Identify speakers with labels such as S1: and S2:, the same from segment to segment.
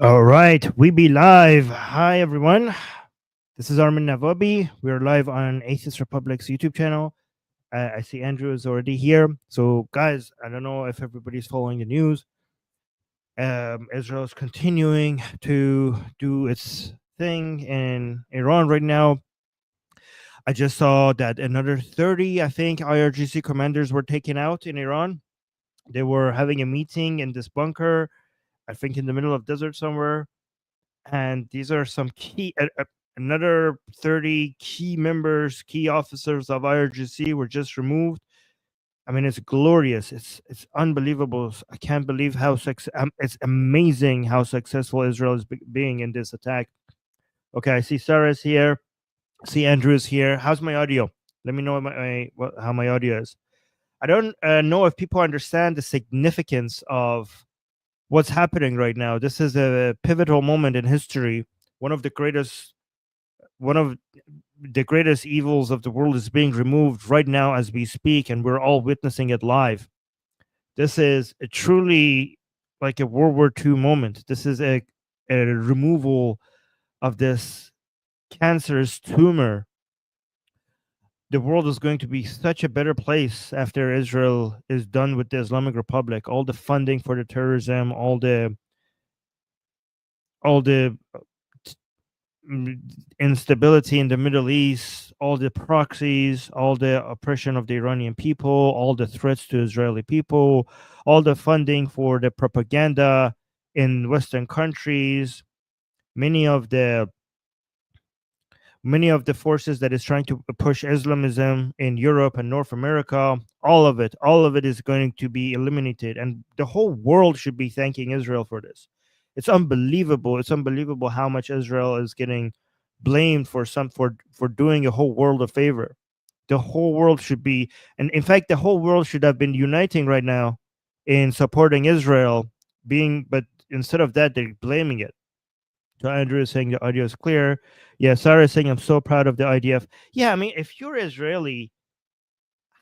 S1: All right, we be live. Hi, everyone. This is Armin Navabi. We're live on Atheist Republic's YouTube channel. I see Andrew is already here. So, guys, I don't know if everybody's following the news. Israel is continuing to do its thing in Iran right now. I just saw that another 30, I think, IRGC commanders were taken out in Iran. They were having a meeting in this bunker, I think in the middle of desert somewhere, and these are some key another 30 key members, key officers of IRGC were just removed. I mean, it's glorious. It's unbelievable. I can't believe how it's amazing how successful Israel is being in this attack. Okay, I see Sarah's here. I see Andrew's here. How's my audio? Let me know how my audio is. I don't know if people understand the significance of what's happening right now. This is a pivotal moment in history. One of the greatest one of the greatest evils of the world is being removed right now as we speak, and we're all witnessing it live. This is a truly like a World War II moment. This is a removal of this cancerous tumor. The world is going to be such a better place after Israel is done with the Islamic Republic. All the funding for the terrorism, all the instability in the Middle East, all the proxies, all the oppression of the Iranian people, all the threats to Israeli people, all the funding for the propaganda in Western countries, many of the forces that is trying to push Islamism in Europe and North America, all of it is going to be eliminated, and the whole world should be thanking Israel for this. It's unbelievable. It's unbelievable how much Israel is getting blamed for doing a whole world a favor. The whole world should be, and in fact, the whole world should have been uniting right now in supporting Israel. But instead of that, they're blaming it. So Andrew is saying the audio is clear. Yeah, Sarah is saying I'm so proud of the IDF. Yeah, I mean, if you're Israeli,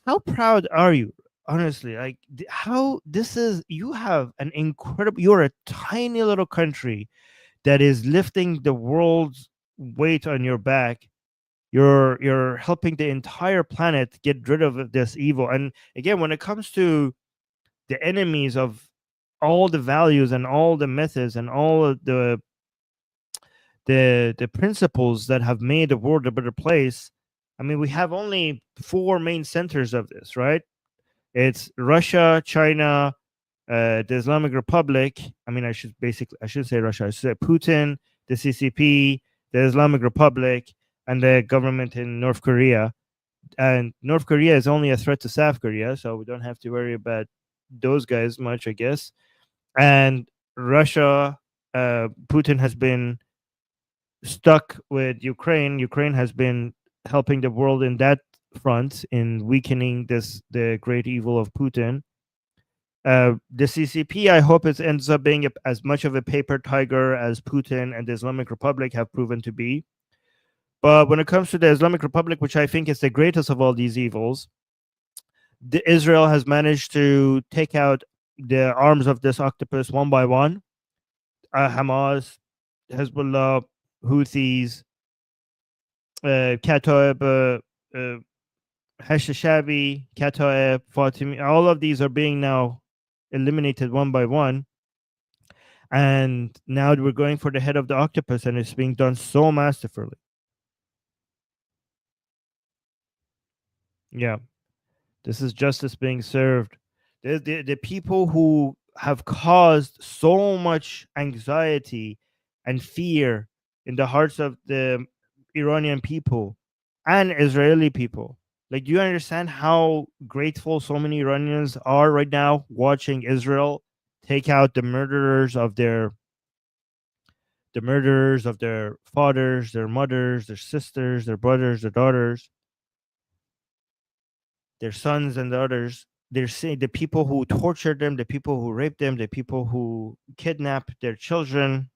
S1: how proud are you? Honestly, like how this is, you have an incredible, you're a tiny little country that is lifting the world's weight on your back. You're helping the entire planet get rid of this evil. And again, when it comes to the enemies of all the values and all the methods and all of the principles that have made the world a better place, I mean, we have only four main centers of this, right? It's Russia, China, the Islamic Republic. I mean, I should say Russia. I should say Putin, the CCP, the Islamic Republic, and the government in North Korea. And North Korea is only a threat to South Korea, so we don't have to worry about those guys much, I guess. And Russia, Putin has been stuck with Ukraine. Ukraine has been helping the world in that front in weakening the great evil of Putin. The CCP, I hope it ends up being as much of a paper tiger as Putin and the Islamic Republic have proven to be. But when it comes to the Islamic Republic, which I think is the greatest of all these evils, Israel has managed to take out the arms of this octopus one by one. Hamas, Hezbollah, Houthis, Kataib, Hashashabi, Kataib, Fatimi, all of these are being now eliminated one by one. And now we're going for the head of the octopus, and it's being done so masterfully. Yeah, this is justice being served. The people who have caused so much anxiety and fear in the hearts of the Iranian people and Israeli people. Like, do you understand how grateful so many Iranians are right now watching Israel take out the murderers of their fathers, their mothers, their sisters, their brothers, their daughters, their sons and daughters. They're saying the people who tortured them, the people who raped them, the people who kidnapped their children,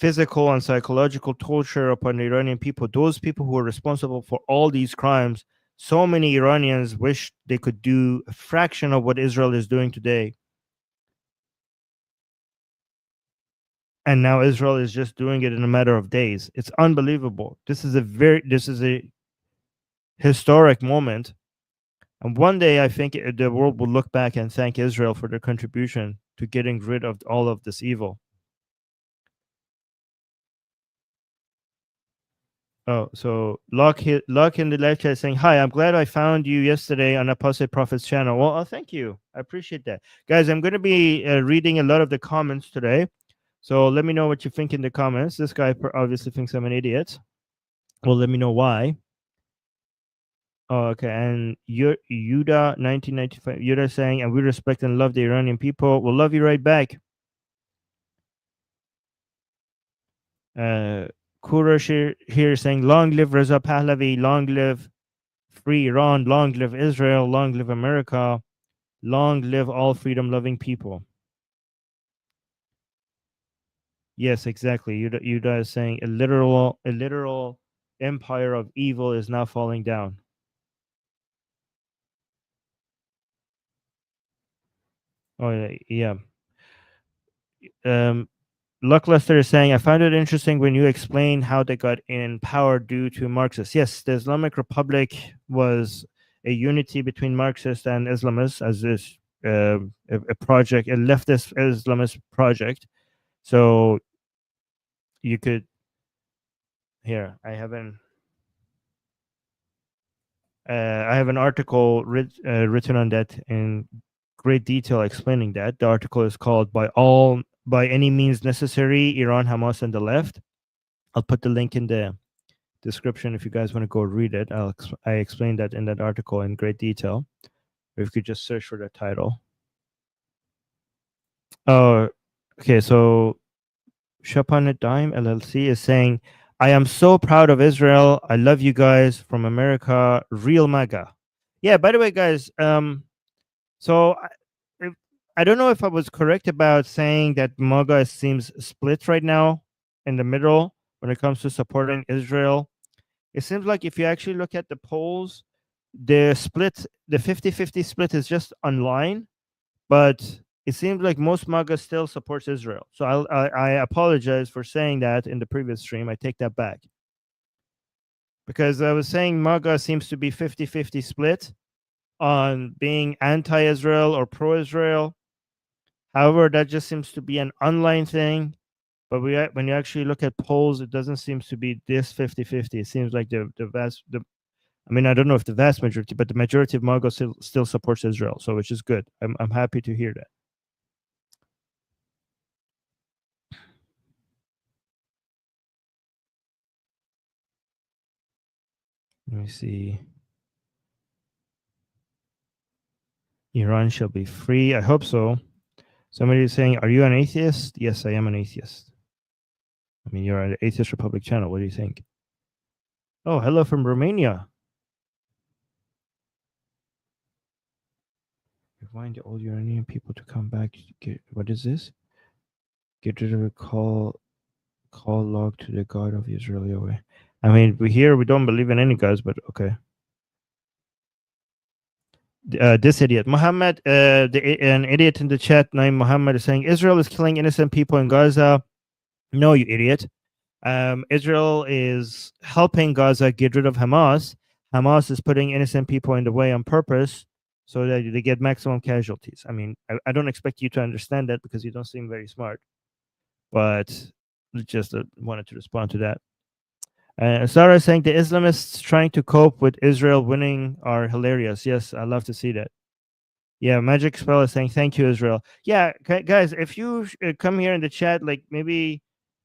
S1: physical and psychological torture upon the Iranian people, those people who are responsible for all these crimes. So many Iranians wish they could do a fraction of what Israel is doing today. and now Israel is just doing it in a matter of days. It's unbelievable. This is a historic moment, and one day I think the world will look back and thank Israel for their contribution to getting rid of all of this evil. Oh, so Luck in the live chat saying, "Hi, I'm glad I found you yesterday on Apostate Prophet's channel." Well, thank you. I appreciate that, guys. I'm going to be reading a lot of the comments today, so let me know what you think in the comments. This guy obviously thinks I'm an idiot. Well, let me know why. Oh, okay. And Yuda 1995, Yuda saying, "And we respect and love the Iranian people. We'll love you right back." Kurosh here saying, "Long live Reza Pahlavi, long live free Iran, long live Israel, long live America, long live all freedom-loving people." Yes, exactly. Yuda is saying a literal empire of evil is now falling down. Oh yeah. Lucklester is saying, "I found it interesting when you explained how they got in power due to Marxists." Yes, the Islamic Republic was a unity between Marxists and Islamists as this a project, a leftist Islamist project. So you could here. I have an article written on that in great detail explaining that. The article is called "By Any Means Necessary, Iran, Hamas, and the Left." I'll put the link in the description if you guys want to go read it. I explained that in that article in great detail. Or if you could just search for the title. Oh, okay. So Shapanet Dime LLC is saying, "I am so proud of Israel. I love you guys from America. Real MAGA." Yeah. By the way, guys, so I don't know if I was correct about saying that MAGA seems split right now in the middle when it comes to supporting Israel. It seems like if you actually look at the polls, the split, the 50-50 split is just online, but it seems like most MAGA still supports Israel. So I apologize for saying that in the previous stream. I take that back. Because I was saying MAGA seems to be 50-50 split on being anti-Israel or pro-Israel. However, that just seems to be an online thing. But when you actually look at polls, it doesn't seem to be this 50-50. It seems like I mean, I don't know if the vast majority, but the majority of MAGA still supports Israel, so which is good. I'm happy to hear that. Let me see. Iran shall be free. I hope so. Somebody is saying, "Are you an atheist?" Yes, I am an atheist. I mean, you're an Atheist Republic channel. What do you think? Oh, hello from Romania. Remind all Iranian people to come back. What is this? Get rid of a call log to the God of Israel Yahweh. I mean, we don't believe in any gods, but okay. This idiot, Muhammad, an idiot in the chat named Muhammad is saying Israel is killing innocent people in Gaza. No, you idiot. Israel is helping Gaza get rid of Hamas. Hamas is putting innocent people in the way on purpose so that they get maximum casualties. I mean, I don't expect you to understand that because you don't seem very smart, but just wanted to respond to that. Sarah is saying the Islamists trying to cope with Israel winning are hilarious. Yes, I love to see that. Yeah, Magic Spell is saying thank you, Israel. Yeah, guys, if you come here in the chat, like maybe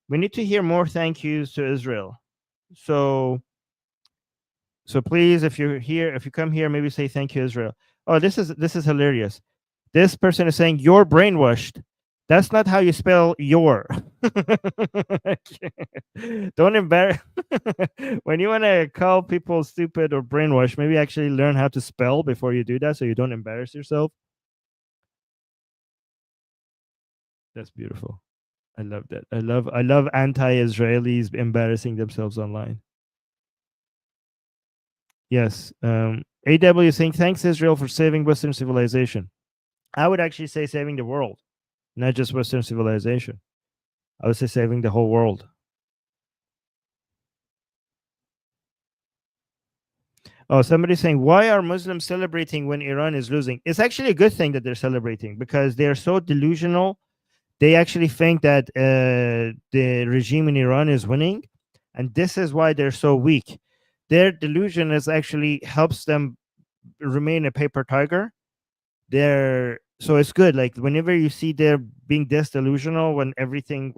S1: we need to hear more thank yous to Israel. So please, if you're here, if you come here, maybe say thank you, Israel. Oh, this is hilarious. This person is saying you're brainwashed. That's not how you spell your. Don't embarrass. When you want to call people stupid or brainwashed, maybe actually learn how to spell before you do that, so you don't embarrass yourself. That's beautiful. I love that. I love anti-Israelis embarrassing themselves online. Yes. AW saying thanks Israel for saving Western civilization. I would actually say saving the world, not just Western civilization. I would say saving the whole world. Oh, somebody's saying, why are Muslims celebrating when Iran is losing? It's actually a good thing that they're celebrating because they're so delusional. They actually think that the regime in Iran is winning, and this is why they're so weak. Their delusion is actually helps them remain a paper tiger. They're so it's good. Like whenever you see they're being this delusional when everything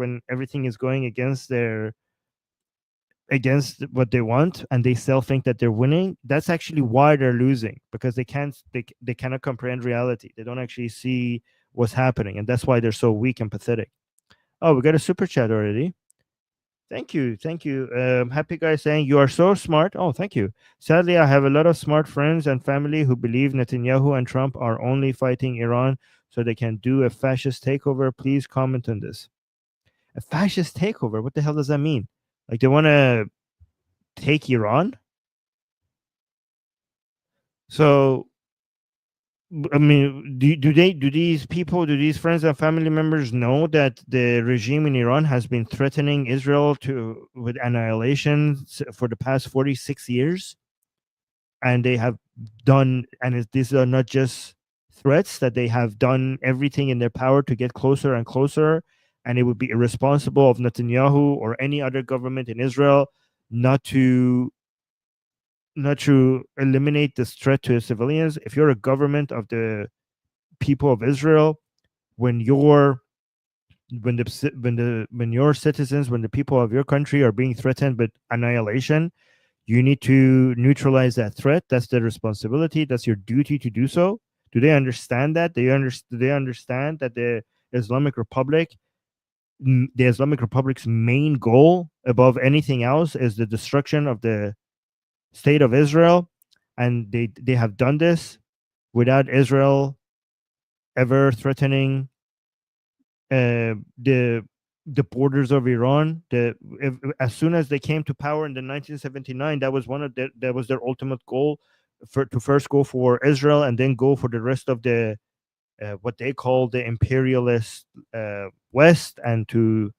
S1: is going against what they want, and they still think that they're winning, that's actually why they're losing, because they cannot comprehend reality. They don't actually see what's happening, and that's why they're so weak and pathetic. Oh, we got a super chat already. Thank you. Happy guy saying you are so smart. Oh, thank you. Sadly, I have a lot of smart friends and family who believe Netanyahu and Trump are only fighting Iran so they can do a fascist takeover. Please comment on this. A fascist takeover? What the hell does that mean? Like they want to take Iran? So, I mean, do these friends and family members know that the regime in Iran has been threatening Israel to with annihilation for the past 46 years? And they have done, and these are not just threats, that they have done everything in their power to get closer and closer, and it would be irresponsible of Netanyahu or any other government in Israel not to eliminate this threat to civilians. If you're a government of the people of Israel, when your when your citizens, when the people of your country are being threatened with annihilation, you need to neutralize that threat. That's their responsibility. That's your duty to do so. Do they understand that? Do they understand that Islamic Republic, the Islamic Republic's main goal above anything else is the destruction of the state of Israel, and they have done this without Israel ever threatening the borders of Iran. As soon as they came to power in the 1979, that was that was their ultimate goal, to first go for Israel and then go for the rest of the what they call the imperialist West, and to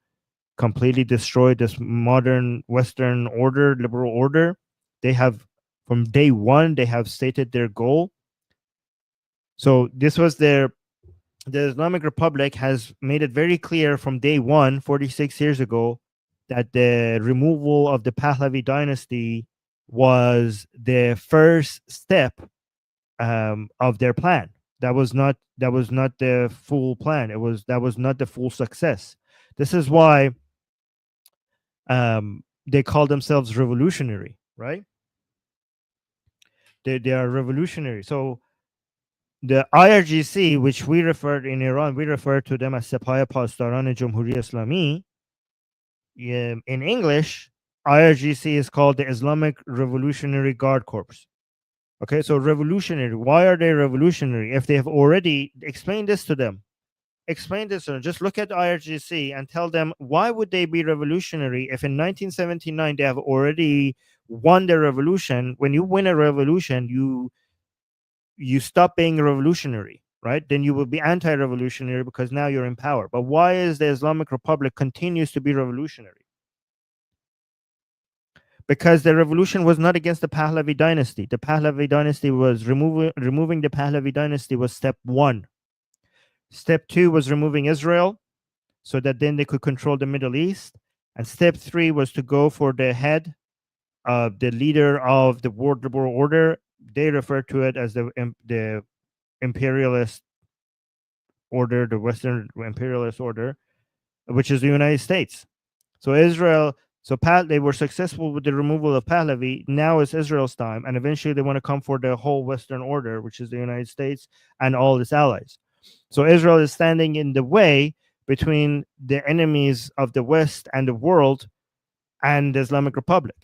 S1: completely destroy this modern Western order, liberal order. They have, from day one, they have stated their goal. So this was the Islamic Republic has made it very clear from day one, 46 years ago, that the removal of the Pahlavi dynasty was the first step of their plan. That was not the full plan. That was not the full success. This is why they call themselves revolutionary, right? They are revolutionary. So the IRGC, which we referred in Iran, we refer to them as Sepah Pasdaran Jumhuri Islami. In English, IRGC is called the Islamic Revolutionary Guard Corps. Okay, so revolutionary. Why are they revolutionary? If they have already explained this to them, just look at IRGC and tell them, why would they be revolutionary if in 1979 they have already won the revolution? When you win a revolution, you stop being revolutionary, right? Then you will be anti-revolutionary because now you're in power. But why is the Islamic Republic continues to be revolutionary? Because the revolution was not against the Pahlavi dynasty. The Pahlavi dynasty was removing the Pahlavi dynasty was step one. Step two was removing Israel, so that then they could control the Middle East. And step three was to go for the head of the leader of the world liberal order. They refer to it as the imperialist order, the Western imperialist order, which is the United States. So they were successful with the removal of Pahlavi. Now it's Israel's time, and eventually they want to come for the whole Western order, which is the United States and all its allies. So Israel is standing in the way between the enemies of the West and the world and the Islamic Republic.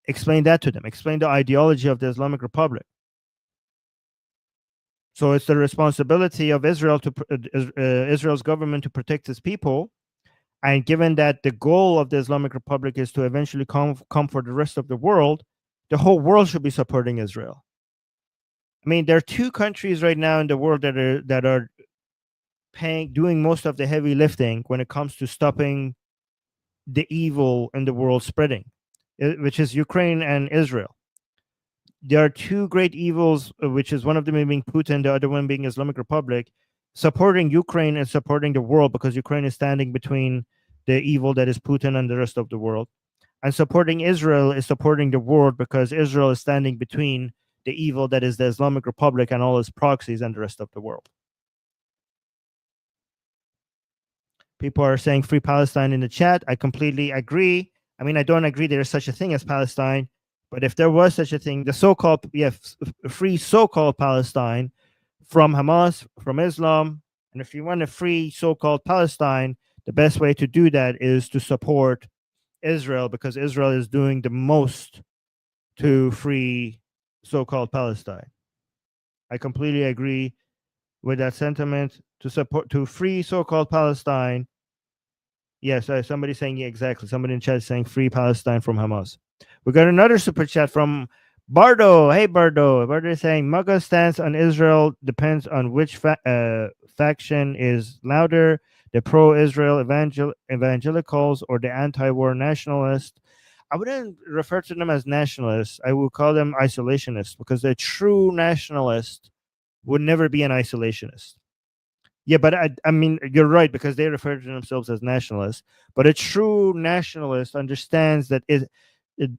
S1: Explain that to them. Explain the ideology of the Islamic Republic. So it's the responsibility of Israel Israel's government to protect its people. And given that the goal of the Islamic Republic is to eventually come for the rest of the world, the whole world should be supporting Israel. I mean, there are two countries right now in the world that are doing most of the heavy lifting when it comes to stopping the evil in the world spreading, which is Ukraine and Israel. There are two great evils, which is one of them being Putin, the other one being Islamic Republic, supporting Ukraine and supporting the world, because Ukraine is standing between the evil that is Putin and the rest of the world. And supporting Israel is supporting the world, because Israel is standing between the evil that is the Islamic Republic and all its proxies and the rest of the world. People are saying free Palestine in the chat. I completely agree. I mean, I don't agree there is such a thing as Palestine, but if there was such a thing, the so-called free so-called Palestine from Hamas, from Islam, and if you want a free so-called Palestine, the best way to do that is to support Israel, because Israel is doing the most to free so-called Palestine. I completely agree with that sentiment. To free so-called Palestine. Yes, somebody saying, yeah, exactly. Somebody in chat is saying free Palestine from Hamas. We got another super chat from Bardo. Hey, Bardo. Bardo is saying MAGA's stance on Israel depends on which faction is louder, the pro-Israel evangelicals or the anti-war nationalists. I wouldn't refer to them as nationalists. I would call them isolationists, because a true nationalist would never be an isolationist. Yeah, but I mean, you're right, because they refer to themselves as nationalists. But a true nationalist understands that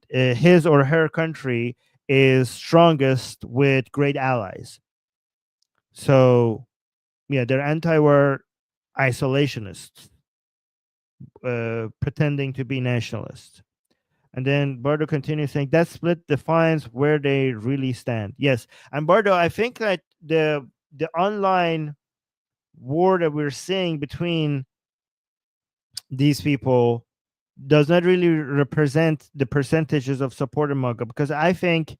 S1: his or her country is strongest with great allies. So, yeah, they're anti-war isolationists, pretending to be nationalists. And then Bardo continues saying that split defines where they really stand. Yes, and Bardo, I think that the online war that we're seeing between these people does not really represent the percentages of support in MAGA, because I think,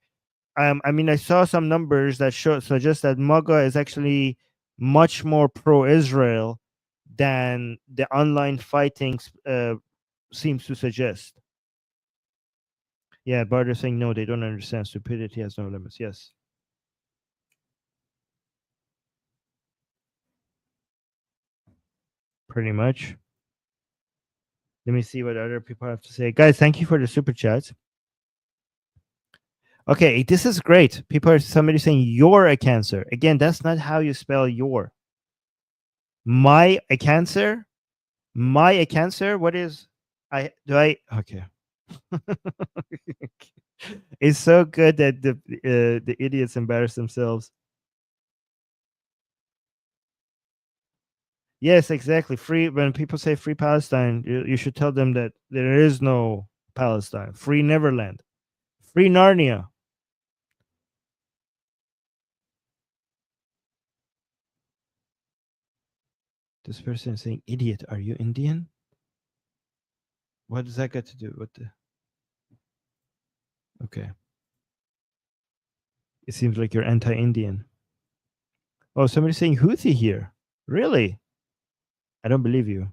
S1: I mean, I saw some numbers that suggest that MAGA is actually much more pro-Israel than the online fighting seems to suggest. Yeah, Barter's saying no, they don't understand. Stupidity has no limits. Yes. Pretty much. Let me see what other people have to say. Guys, thank you for the super chats. Okay, this is great. Somebody saying you're a Cancer. Again, that's not how you spell your. My a Cancer? My a Cancer? What is okay. It's so good that the idiots embarrass themselves. Yes, exactly. When people say free Palestine, you should tell them that there is no Palestine. Free Neverland. Free Narnia. This person is saying, idiot, are you Indian? What does that got to do with the... Okay. It seems like you're anti-Indian. Oh, somebody's saying Houthi here. Really? I don't believe you.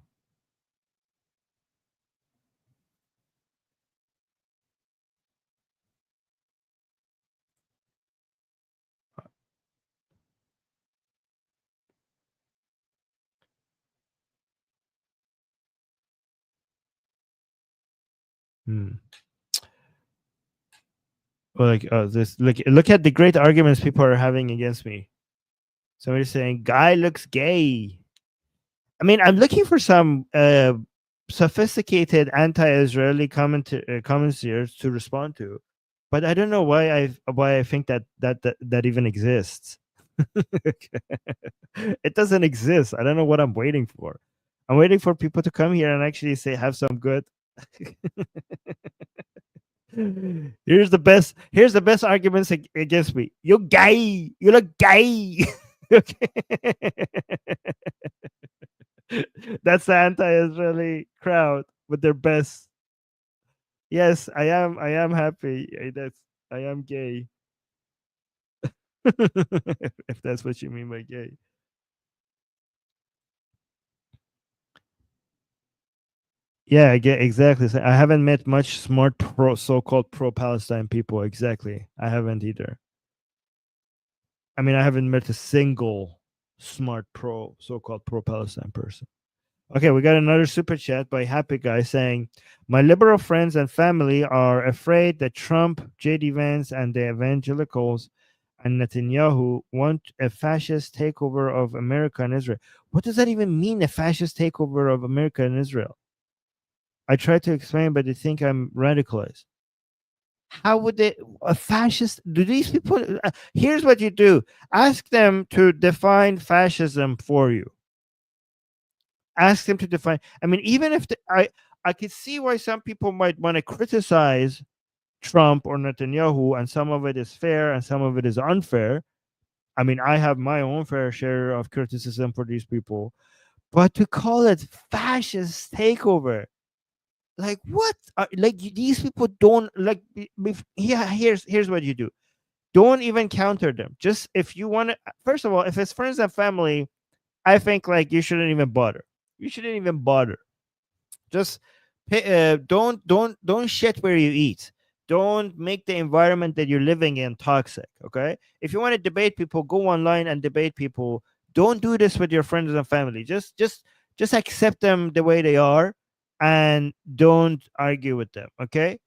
S1: Well, like this, look at the great arguments people are having against me. Somebody's saying guy looks gay. I mean, I'm looking for some sophisticated anti-Israeli commentators to respond to, but I don't know why I think that even exists. It doesn't exist. I don't know what I'm waiting for. I'm waiting for people to come here and actually have some good. Here's the best arguments against me. You're gay. You look gay. That's the anti-Israeli crowd with their best. Yes, I am happy. I am gay. If that's what you mean by gay. Yeah, I get exactly. I haven't met much smart so-called pro-Palestine people. Exactly, I haven't either. I mean, I haven't met a single smart so-called pro-Palestine person. Okay, we got another super chat by Happy Guy saying, "My liberal friends and family are afraid that Trump, J.D. Vance, and the evangelicals and Netanyahu want a fascist takeover of America and Israel." What does that even mean, a fascist takeover of America and Israel? I try to explain, but they think I'm radicalized. How would they, a fascist? Do these people? Here's what you do: ask them to define fascism for you. Ask them to define. I mean, even if I could see why some people might want to criticize Trump or Netanyahu, and some of it is fair and some of it is unfair. I mean, I have my own fair share of criticism for these people, but to call it fascist takeover, like what? Like these people don't like. Yeah, here's what you do. Don't even counter them. Just if you want to, first of all, if it's friends and family, I think like you shouldn't even bother. You shouldn't even bother. Just don't shit where you eat. Don't make the environment that you're living in toxic. Okay, if you want to debate people, go online and debate people. Don't do this with your friends and family. Just accept them the way they are, and don't argue with them. Okay.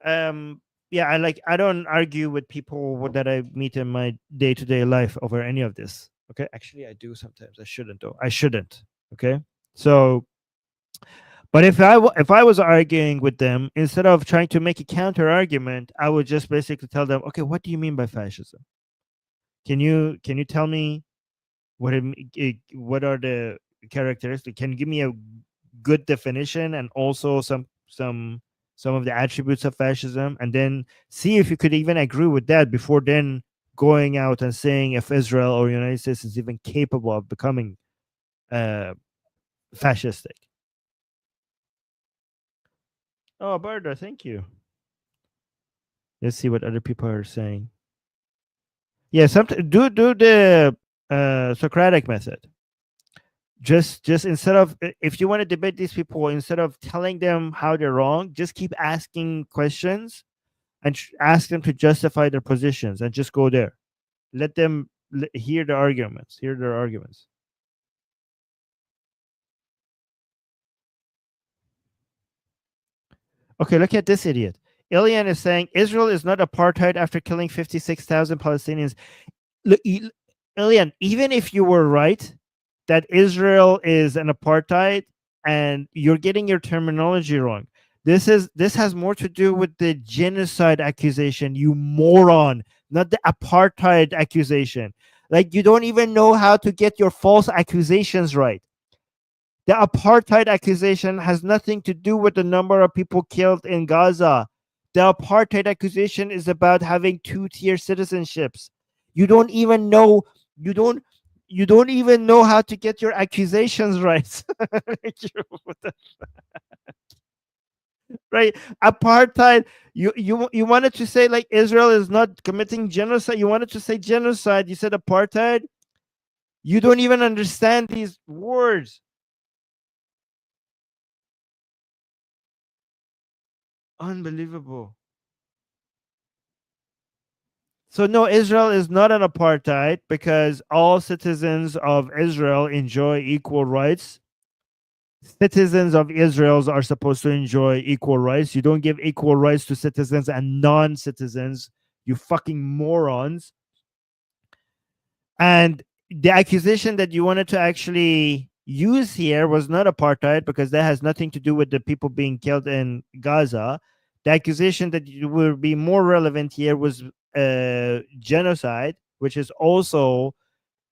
S1: um yeah, I don't argue with people that I meet in my day-to-day life over any of this. Okay, actually I do sometimes. I shouldn't though. I shouldn't. Okay. So but if I was arguing with them, instead of trying to make a counter argument, I would just basically tell them, okay, what do you mean by fascism? Can you tell me what are the characteristics? Can you give me a good definition, and also some of the attributes of fascism, and then see if you could even agree with that before then going out and saying if Israel or United States is even capable of becoming uh, fascistic. Oh, Barda, thank you. Let's see what other people are saying. Yeah, do the Socratic method. Just instead of, if you want to debate these people, instead of telling them how they're wrong, just keep asking questions and ask them to justify their positions, and just go there. Let them hear the arguments. Hear their arguments. Okay, look at this idiot. Ilian is saying Israel is not apartheid after killing 56,000 Palestinians. Look, Ilian, even if you were right that Israel is an apartheid, and you're getting your terminology wrong. This has more to do with the genocide accusation, you moron, not the apartheid accusation. Like, you don't even know how to get your false accusations right. The apartheid accusation has nothing to do with the number of people killed in Gaza. The apartheid accusation is about having two-tier citizenships. You don't even know you don't you don't even know how to get your accusations right. Right? Apartheid. You wanted to say like Israel is not committing genocide. You wanted to say genocide. You said apartheid. You don't even understand these words. Unbelievable. So no, Israel is not an apartheid because all citizens of Israel enjoy equal rights. Citizens of Israel are supposed to enjoy equal rights. You don't give equal rights to citizens and non-citizens, you fucking morons. And the accusation that you wanted to actually use here was not apartheid, because that has nothing to do with the people being killed in Gaza. The accusation that would be more relevant here was genocide, which is also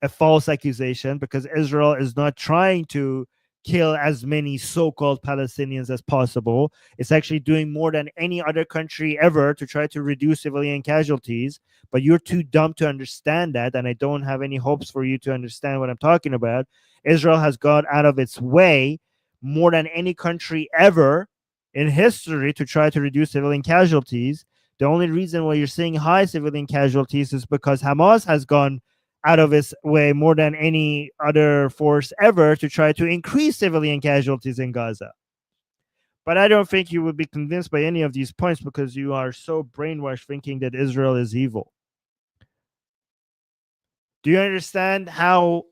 S1: a false accusation, because Israel is not trying to kill as many so-called Palestinians as possible. It's actually doing more than any other country ever to try to reduce civilian casualties. But you're too dumb to understand that, and I don't have any hopes for you to understand what I'm talking about. Israel has gone out of its way more than any country ever in history to try to reduce civilian casualties. The only reason why you're seeing high civilian casualties is because Hamas has gone out of its way more than any other force ever to try to increase civilian casualties in Gaza. But I don't think you would be convinced by any of these points, because you are so brainwashed thinking that Israel is evil. Do you understand how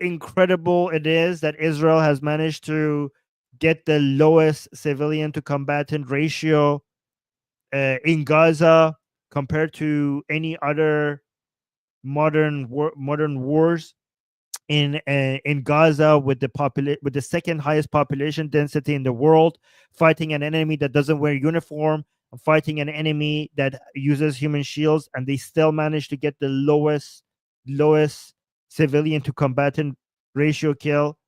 S1: incredible it is that Israel has managed to get the lowest civilian to combatant ratio in Gaza compared to any other modern wars in Gaza, with with the second highest population density in the world, fighting an enemy that doesn't wear uniform, fighting an enemy that uses human shields, and they still manage to get the lowest civilian to combatant ratio kill.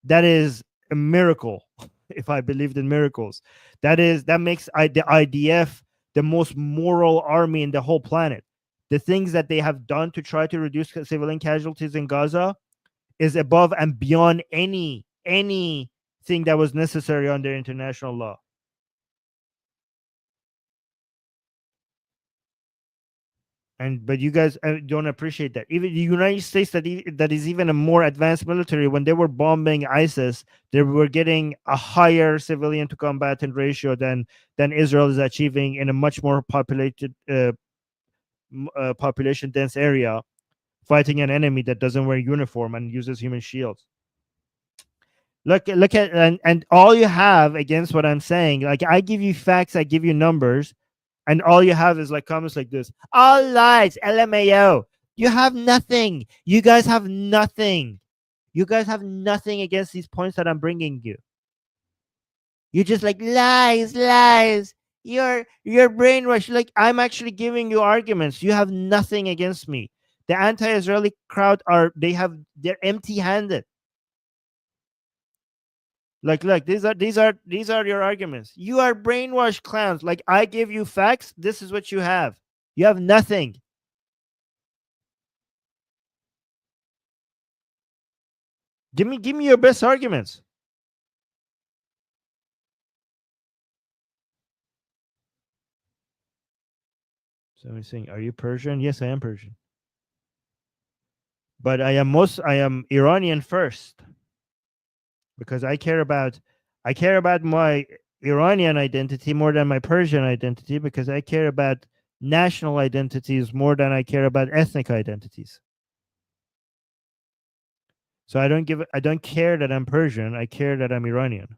S1: That is a miracle. If I believed in miracles, that makes the IDF the most moral army in the whole planet. The things that they have done to try to reduce civilian casualties in Gaza is above and beyond anything that was necessary under international law. And but you guys don't appreciate that. Even the United States, that is even a more advanced military, when they were bombing ISIS, they were getting a higher civilian to combatant ratio than Israel is achieving in a much more populated population dense area, fighting an enemy that doesn't wear uniform and uses human shields. Look at, and all you have against what I'm saying, like, I give you facts, I give you numbers, and all you have is like comments like this: all lies, LMAO. You have nothing. You guys have nothing. You guys have nothing against these points that I'm bringing you. You're just like, lies, lies. You're brainwashed. Like, I'm actually giving you arguments. You have nothing against me. The anti-Israeli crowd they're empty-handed. Like, look, these are your arguments. You are brainwashed clowns. Like, I give you facts. This is what you have. You have nothing. Give me your best arguments. So I'm saying, are you Persian? Yes, I am Persian. But I am Iranian first, because I care about my Iranian identity more than my Persian identity, because I care about national identities more than I care about ethnic identities. So I don't care that I'm Persian. I care that I'm Iranian.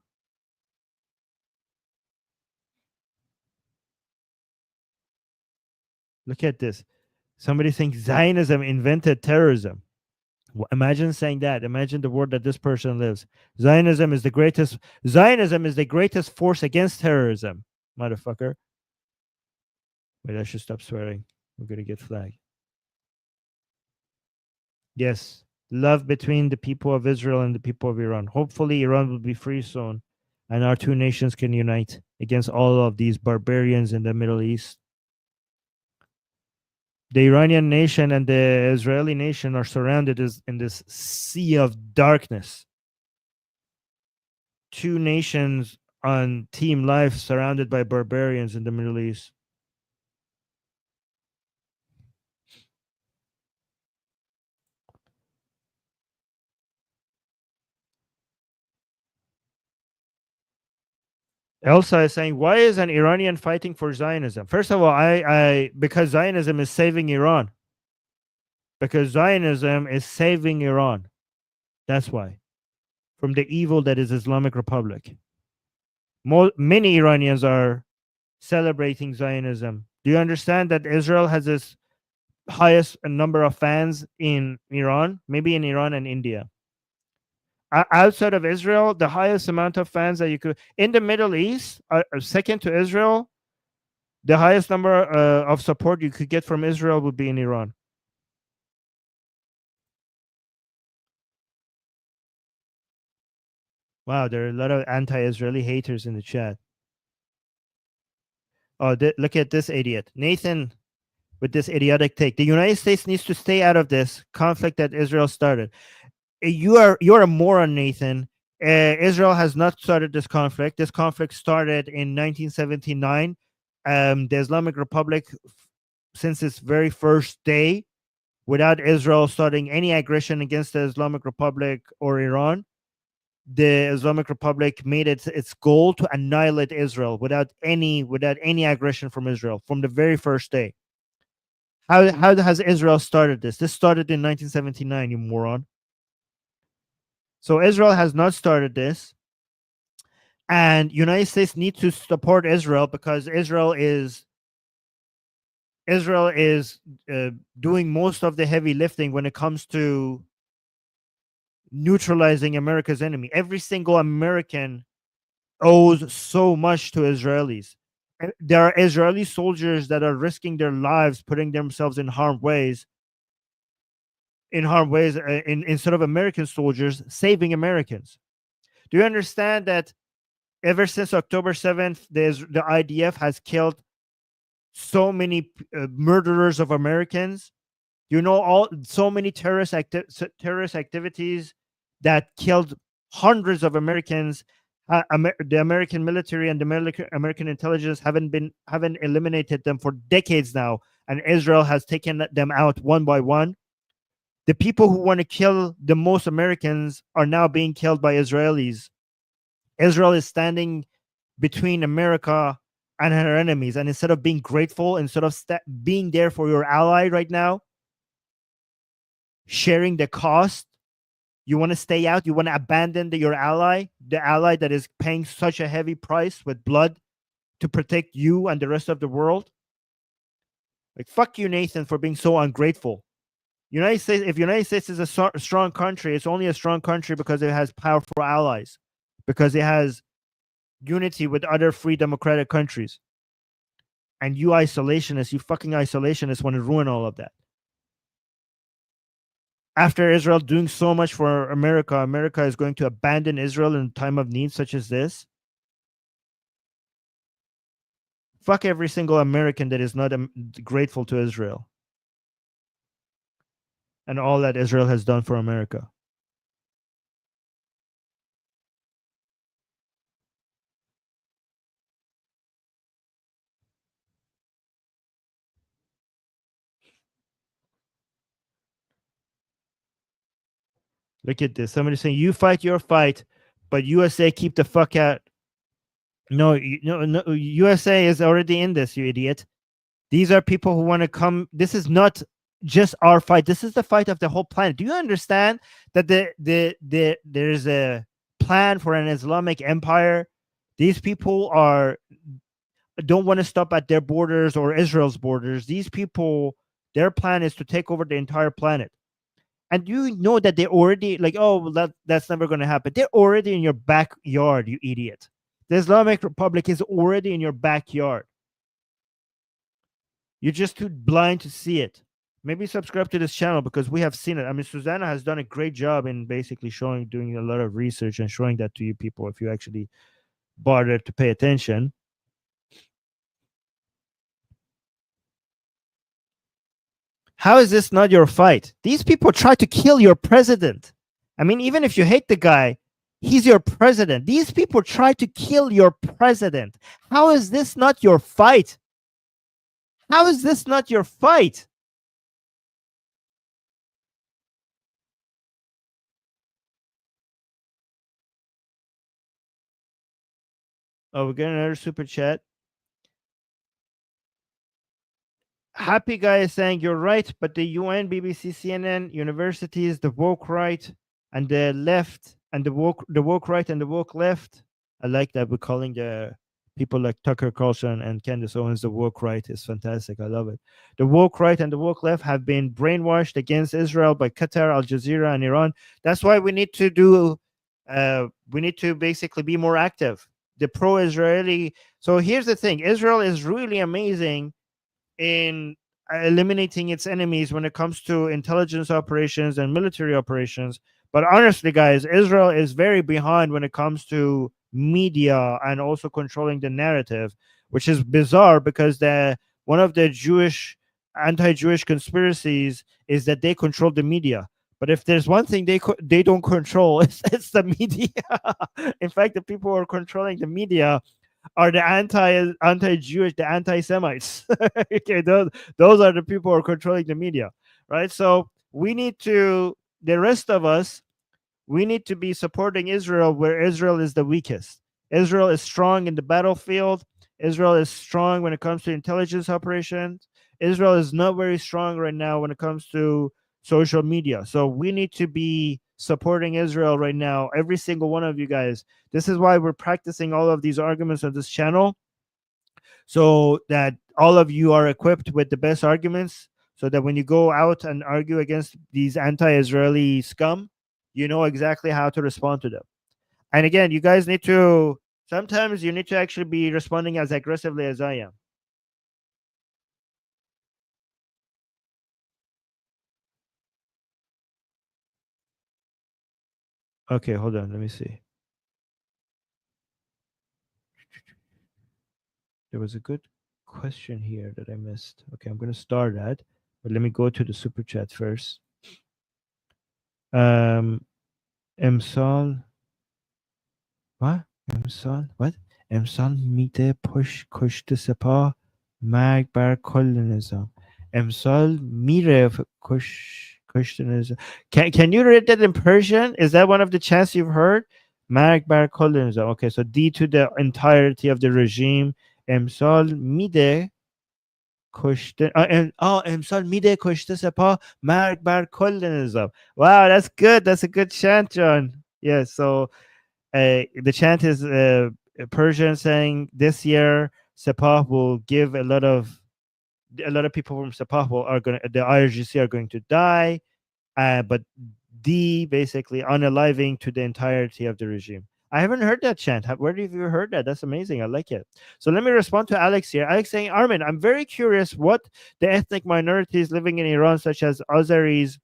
S1: Look at this. Somebody thinks Zionism invented terrorism. Imagine saying that. Imagine the world that this person lives. Zionism is the greatest force against terrorism, motherfucker. Wait, I should stop swearing. We're gonna get flagged. Yes, love between the people of Israel and the people of Iran. Hopefully, Iran will be free soon, and our two nations can unite against all of these barbarians in the Middle East. The Iranian nation and the Israeli nation are surrounded in this sea of darkness. Two nations on team life surrounded by barbarians in the Middle East. Elsa is saying, why is an Iranian fighting for Zionism? First of all, because Zionism is saving Iran. Because Zionism is saving Iran. That's why. From the evil that is Islamic Republic. Many Iranians are celebrating Zionism. Do you understand that Israel has this highest number of fans in Iran? Maybe in Iran and India. Outside of Israel, the highest amount of fans that you could in the Middle East, second to Israel, the highest number of support you could get from Israel would be in Iran. Wow, there are a lot of anti-Israeli haters in the chat. Oh, look at this idiot, Nathan, with this idiotic take. The United States needs to stay out of this conflict that Israel started. You're a moron, Nathan. Israel has not started this conflict. This conflict started in 1979. The Islamic Republic, since its very first day, without Israel starting any aggression against the Islamic Republic or Iran, the Islamic Republic made its goal to annihilate Israel without any aggression from Israel from the very first day. How has Israel started this? This started in 1979, you moron. So Israel has not started this, and United States need to support Israel because Israel is doing most of the heavy lifting when it comes to neutralizing America's enemy. Every single American owes so much to Israelis. And there are Israeli soldiers that are risking their lives, putting themselves in harm ways, instead of American soldiers saving Americans. Do you understand that ever since October 7th, the IDF has killed so many murderers of Americans? You know, so many terrorist activities that killed hundreds of Americans. The American military and the American intelligence haven't eliminated them for decades now, and Israel has taken them out one by one. The people who want to kill the most Americans are now being killed by Israelis. Israel is standing between America and her enemies, and instead of being grateful, instead of being there for your ally right now, sharing the cost, you want to stay out, you want to abandon your ally, the ally that is paying such a heavy price with blood to protect you and the rest of the world. Like, fuck you, Nathan, for being so ungrateful. United States, if United States is a strong country, it's only a strong country because it has powerful allies, because it has unity with other free democratic countries. And you isolationists, you fucking isolationists, want to ruin all of that. After Israel doing so much for America, America is going to abandon Israel in a time of need such as this. Fuck every single American that is not grateful to Israel and all that Israel has done for America. Look at this. Somebody saying, you fight your fight, but USA keep the fuck out. No, USA is already in this, you idiot. These are people who want to come. This is not just our fight. This is the fight of the whole planet. Do you understand that there's a plan for an Islamic empire? These people don't want to stop at their borders or Israel's borders. These people, their plan is to take over the entire planet. And you know that they already that's never going to happen. They're already in your backyard, you idiot. The Islamic Republic is already in your backyard. You're just too blind to see it. Maybe subscribe to this channel because we have seen it. I mean, Susanna has done a great job in basically doing a lot of research and showing that to you people if you actually bother to pay attention. How is this not your fight? These people try to kill your president. I mean, even if you hate the guy, he's your president. These people try to kill your president. How is this not your fight? How is this not your fight? Oh, we're getting another super chat. Happy Guy is saying you're right, but the UN, BBC, CNN, universities, the woke right and the left, and the woke right and the woke left. I like that we're calling the people like Tucker Carlson and Candace Owens the woke right. Is fantastic. I love it. The woke right and the woke left have been brainwashed against Israel by Qatar, Al Jazeera, and Iran. That's why we need to basically be more active. The pro-Israeli. So here's the thing: Israel is really amazing in eliminating its enemies when it comes to intelligence operations and military operations. But honestly, guys, Israel is very behind when it comes to media and also controlling the narrative, which is bizarre because one of the anti-Jewish conspiracies is that they control the media. But if there's one thing they don't control, it's the media. In fact, the people who are controlling the media are the anti-Jewish, the anti-Semites. Okay, those are the people who are controlling the media, right? So the rest of us, we need to be supporting Israel where Israel is the weakest. Israel is strong in the battlefield. Israel is strong when it comes to intelligence operations. Israel is not very strong right now when it comes to social media. So we need to be supporting Israel right now, every single one of you guys. This is why we're practicing all of these arguments on this channel, so that all of you are equipped with the best arguments, so that when you go out and argue against these anti-Israeli scum, you know exactly how to respond to them. And again, you guys need to, sometimes you need to actually be responding as aggressively as I am. Okay, hold on, let me see. There was a good question here that I missed. Okay, I'm going to start that, but let me go to the super chat first. امسال what? what? امسال میده کشت سپاه مرگ بر کل نظام. امسال میره کشت نظام. Can you read that in Persian? Is that one of the chants you've heard? مرگ بر کل نظام. Okay, so D to the entirety of the regime. امسال میده کشته امسال میده کشته سپاه مرگ بر کل نظام. Wow, that's good. That's a good chant, John. Yeah, so the chant is Persian, saying this year Sepah will give a lot of people from Sepah are going to, the IRGC are going to die, but D basically unaliving to the entirety of the regime. I haven't heard that chant. Where have you heard that? That's amazing. I like it. So let me respond to Alex here. Alex saying, Armin, I'm very curious what the ethnic minorities living in Iran, such as Azeris,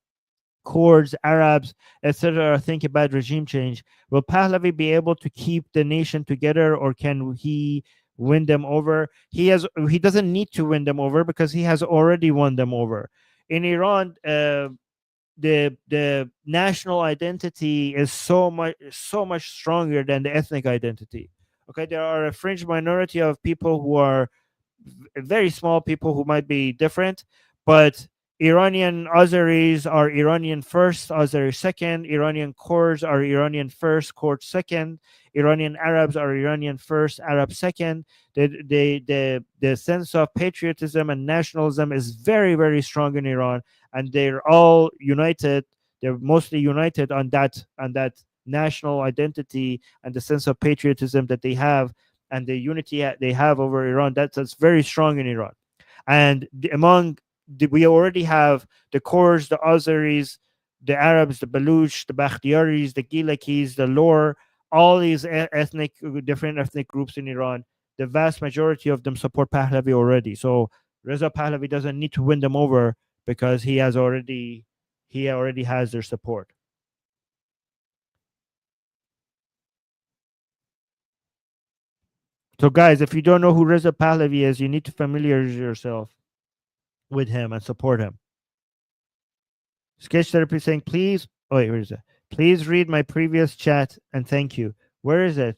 S1: Kurds, Arabs, etc., think about regime change. Will Pahlavi be able to keep the nation together, or can he win them over? He doesn't need to win them over, because he has already won them over. In Iran, the national identity is so much stronger than the ethnic identity. Okay, there are a fringe minority of people who are very small people who might be different, but Iranian Azeris are Iranian first, Azeri second. Iranian Kurds are Iranian first, Kurds second. Iranian Arabs are Iranian first, Arab second. The sense of patriotism and nationalism is very strong in Iran, and they're all united. They're mostly united on that national identity and the sense of patriotism that they have, and the unity they have over Iran. That's very strong in Iran. And we already have the Kurds, the Azeris, the Arabs, the Baluch, the Bakhtiaris, the Gilakis, the Lor, all these different ethnic groups in Iran. The vast majority of them support Pahlavi already. So Reza Pahlavi doesn't need to win them over, because he already has their support. So guys, if you don't know who Reza Pahlavi is, you need to familiarize yourself with him and support him. Sketch Therapy saying, please, oh wait, where is it? Please read my previous chat and thank you. Where is it?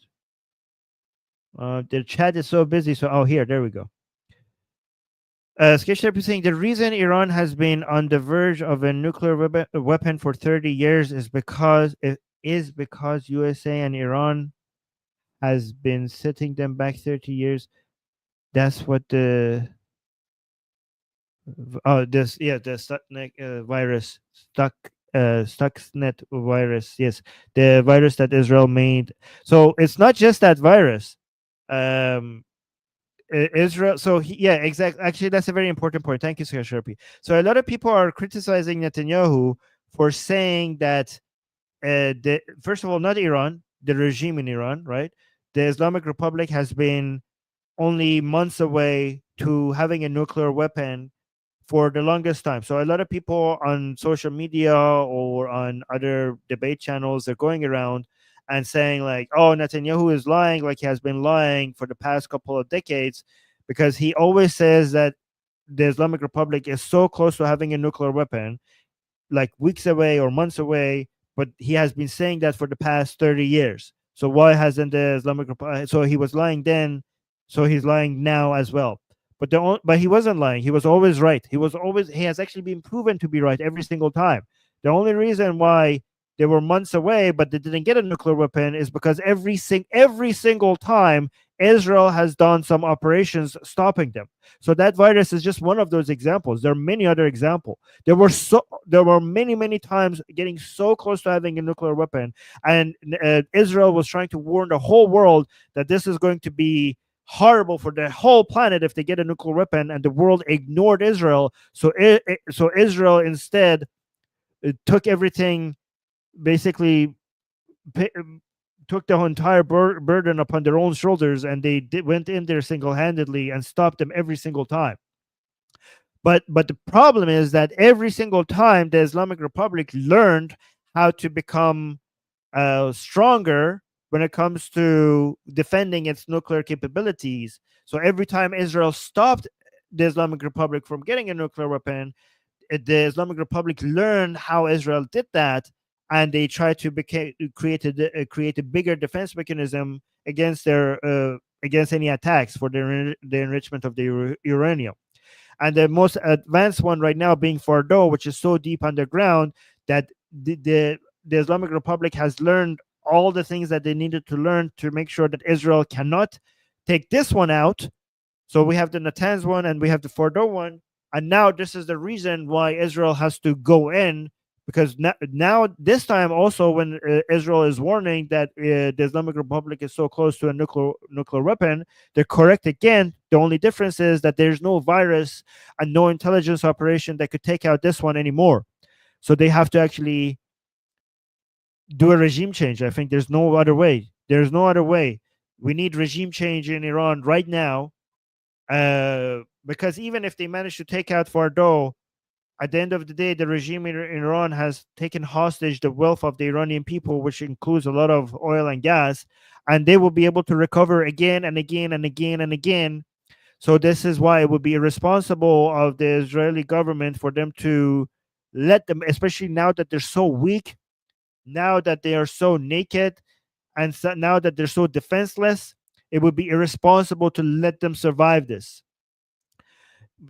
S1: The chat is so busy. So, oh, here, there we go. Sketch Therapy saying, the reason Iran has been on the verge of a nuclear weapon for 30 years is because USA and Iran has been setting them back 30 years. That's what the the Stuxnet virus, Stuxnet virus. Yes, the virus that Israel made. So it's not just that virus. Israel. So yeah, exactly. Actually, that's a very important point. Thank you, Sharpie. So a lot of people are criticizing Netanyahu for saying that first of all, not Iran, the regime in Iran, right? The Islamic Republic has been only months away to having a nuclear weapon for the longest time. So a lot of people on social media or on other debate channels, they're going around and saying like, oh, Netanyahu is lying, like he has been lying for the past couple of decades, because he always says that the Islamic Republic is so close to having a nuclear weapon, like weeks away or months away, but he has been saying that for the past 30 years. So why hasn't the Islamic Republic? So he was lying then, so he's lying now as well. But he wasn't lying. He was always right. He has actually been proven to be right every single time. The only reason why they were months away but they didn't get a nuclear weapon is because every single time Israel has done some operations stopping them. So that virus is just one of those examples. There are many other examples. There were many times getting so close to having a nuclear weapon, and Israel was trying to warn the whole world that this is going to be horrible for the whole planet if they get a nuclear weapon, and the world ignored Israel. So Israel instead took everything, basically took the entire burden upon their own shoulders, and they went in there single-handedly and stopped them every single time. But the problem is that every single time the Islamic Republic learned how to become stronger when it comes to defending its nuclear capabilities. So every time Israel stopped the Islamic Republic from getting a nuclear weapon, the Islamic Republic learned how Israel did that, and they tried to create a bigger defense mechanism against against any attacks for the enrichment of the uranium. And the most advanced one right now being Fordo, which is so deep underground that the Islamic Republic has learned all the things that they needed to learn to make sure that Israel cannot take this one out. So we have the Natanz one and we have the Fordo one. And now this is the reason why Israel has to go in, because now this time also when Israel is warning that the Islamic Republic is so close to a nuclear weapon, they're correct again. The only difference is that there's no virus and no intelligence operation that could take out this one anymore. So they have to actually do a regime change. I think there's no other way. There's no other way. We need regime change in Iran right now, because even if they manage to take out Fordo, at the end of the day, the regime in Iran has taken hostage the wealth of the Iranian people, which includes a lot of oil and gas, and they will be able to recover again and again and again and again. So this is why it would be irresponsible of the Israeli government for them to let them, especially now that they're so weak, now that they are so naked, and so now that they're so defenseless, it would be irresponsible to let them survive this.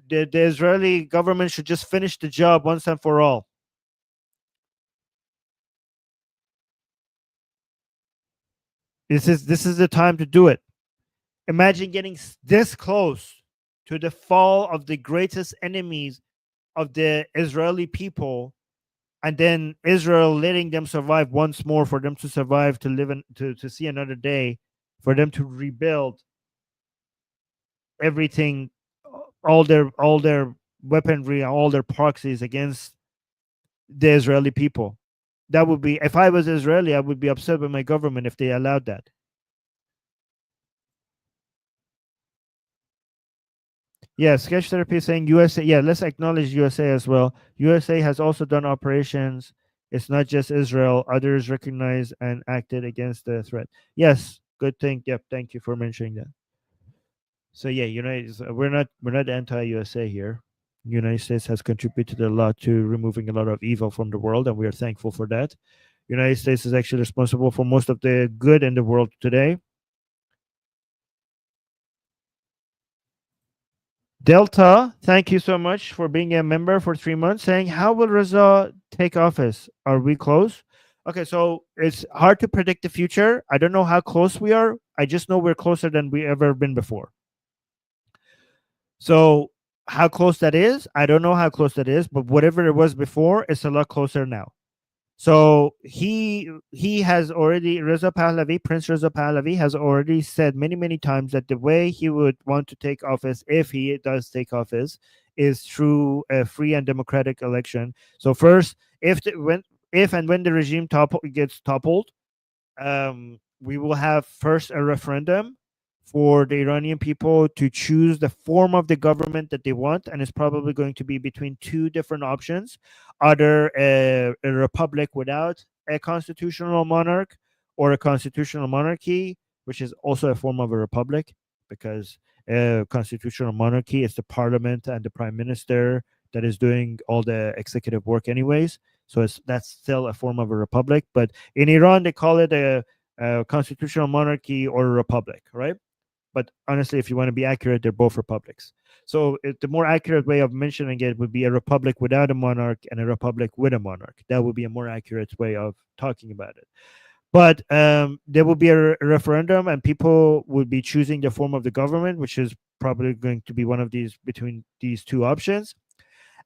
S1: The Israeli government should just finish the job once and for all. This is the time to do it. Imagine getting this close to the fall of the greatest enemies of the Israeli people, and then Israel letting them survive once more, for them to survive, to live to see another day, for them to rebuild everything, all their weaponry, all their proxies against the Israeli people. That would be, if I was Israeli, I would be upset with my government if they allowed that. Yeah, Sketch Therapy is saying USA. Yeah, let's acknowledge USA as well. USA has also done operations. It's not just Israel. Others recognized and acted against the threat. Yes, good thing. Yep, thank you for mentioning that. So yeah, we're not anti-USA here. United States has contributed a lot to removing a lot of evil from the world, and we are thankful for that. United States is actually responsible for most of the good in the world today. Delta, thank you so much for being a member for 3 months. Saying, how will Reza take office? Are we close? Okay, so it's hard to predict the future. I don't know how close we are. I just know we're closer than we ever been before. So how close that is, I don't know how close that is, but whatever it was before, it's a lot closer now. So he has already, Reza Pahlavi, Prince Reza Pahlavi has already said many times that the way he would want to take office, if he does take office, is through a free and democratic election. So first, if and when the regime gets toppled, we will have first a referendum for the Iranian people to choose the form of the government that they want, and it's probably going to be between two different options: either a republic without a constitutional monarch, or a constitutional monarchy, which is also a form of a republic, because a constitutional monarchy is the parliament and the prime minister that is doing all the executive work anyways. So that's still a form of a republic, but in Iran they call it a constitutional monarchy or a republic, right? But honestly, if you want to be accurate, they're both republics. So the more accurate way of mentioning it would be a republic without a monarch and a republic with a monarch. That would be a more accurate way of talking about it. But there will be a referendum, and people will be choosing the form of the government, which is probably going to be one of these between these two options.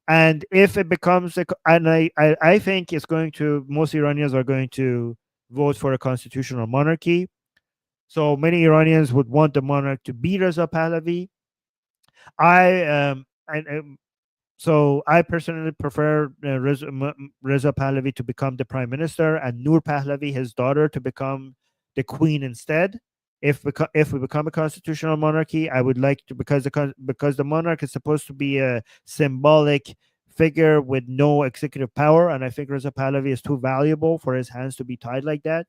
S1: And if it becomes and I think it's going to, most Iranians are going to vote for a constitutional monarchy. So many Iranians would want the monarch to be Reza Pahlavi. I and So I personally prefer Reza Pahlavi to become the prime minister, and Noor Pahlavi, his daughter, to become the queen instead. If we become a constitutional monarchy, I would like to, because the monarch is supposed to be a symbolic figure with no executive power, and I think Reza Pahlavi is too valuable for his hands to be tied like that.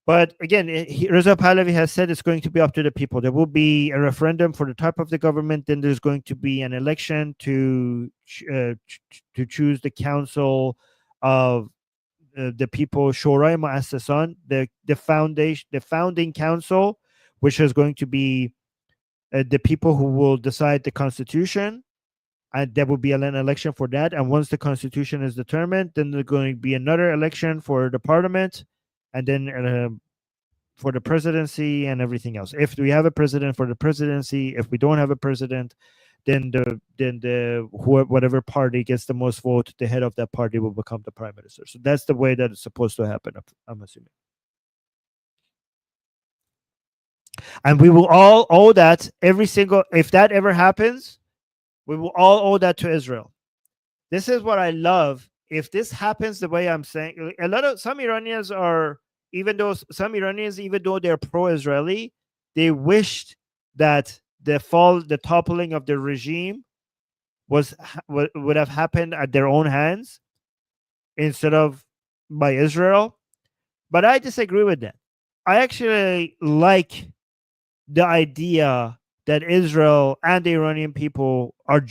S1: But again, Reza Pahlavi has said it's going to be up to the people. There will be a referendum for the type of the government. Then there's going to be an election to choose the council of the people, Shorai Ma'assasan, the founding council, which is going to be the people who will decide the constitution. And there will be an election for that. And once the constitution is determined, then there's going to be another election for the parliament, and then for the presidency and everything else. If we have a president, for the presidency. If we don't have a president, then whatever party gets the most vote, the head of that party will become the prime minister. So that's the way that it's supposed to happen, I'm assuming. And we will all owe that, if that ever happens, we will all owe that to Israel. This is what I love. If this happens the way I'm saying, some Iranians are, even though they're pro-Israeli, they wished that the toppling of the regime would have happened at their own hands instead of by Israel. But I disagree with that. I actually like the idea that Israel and the Iranian people would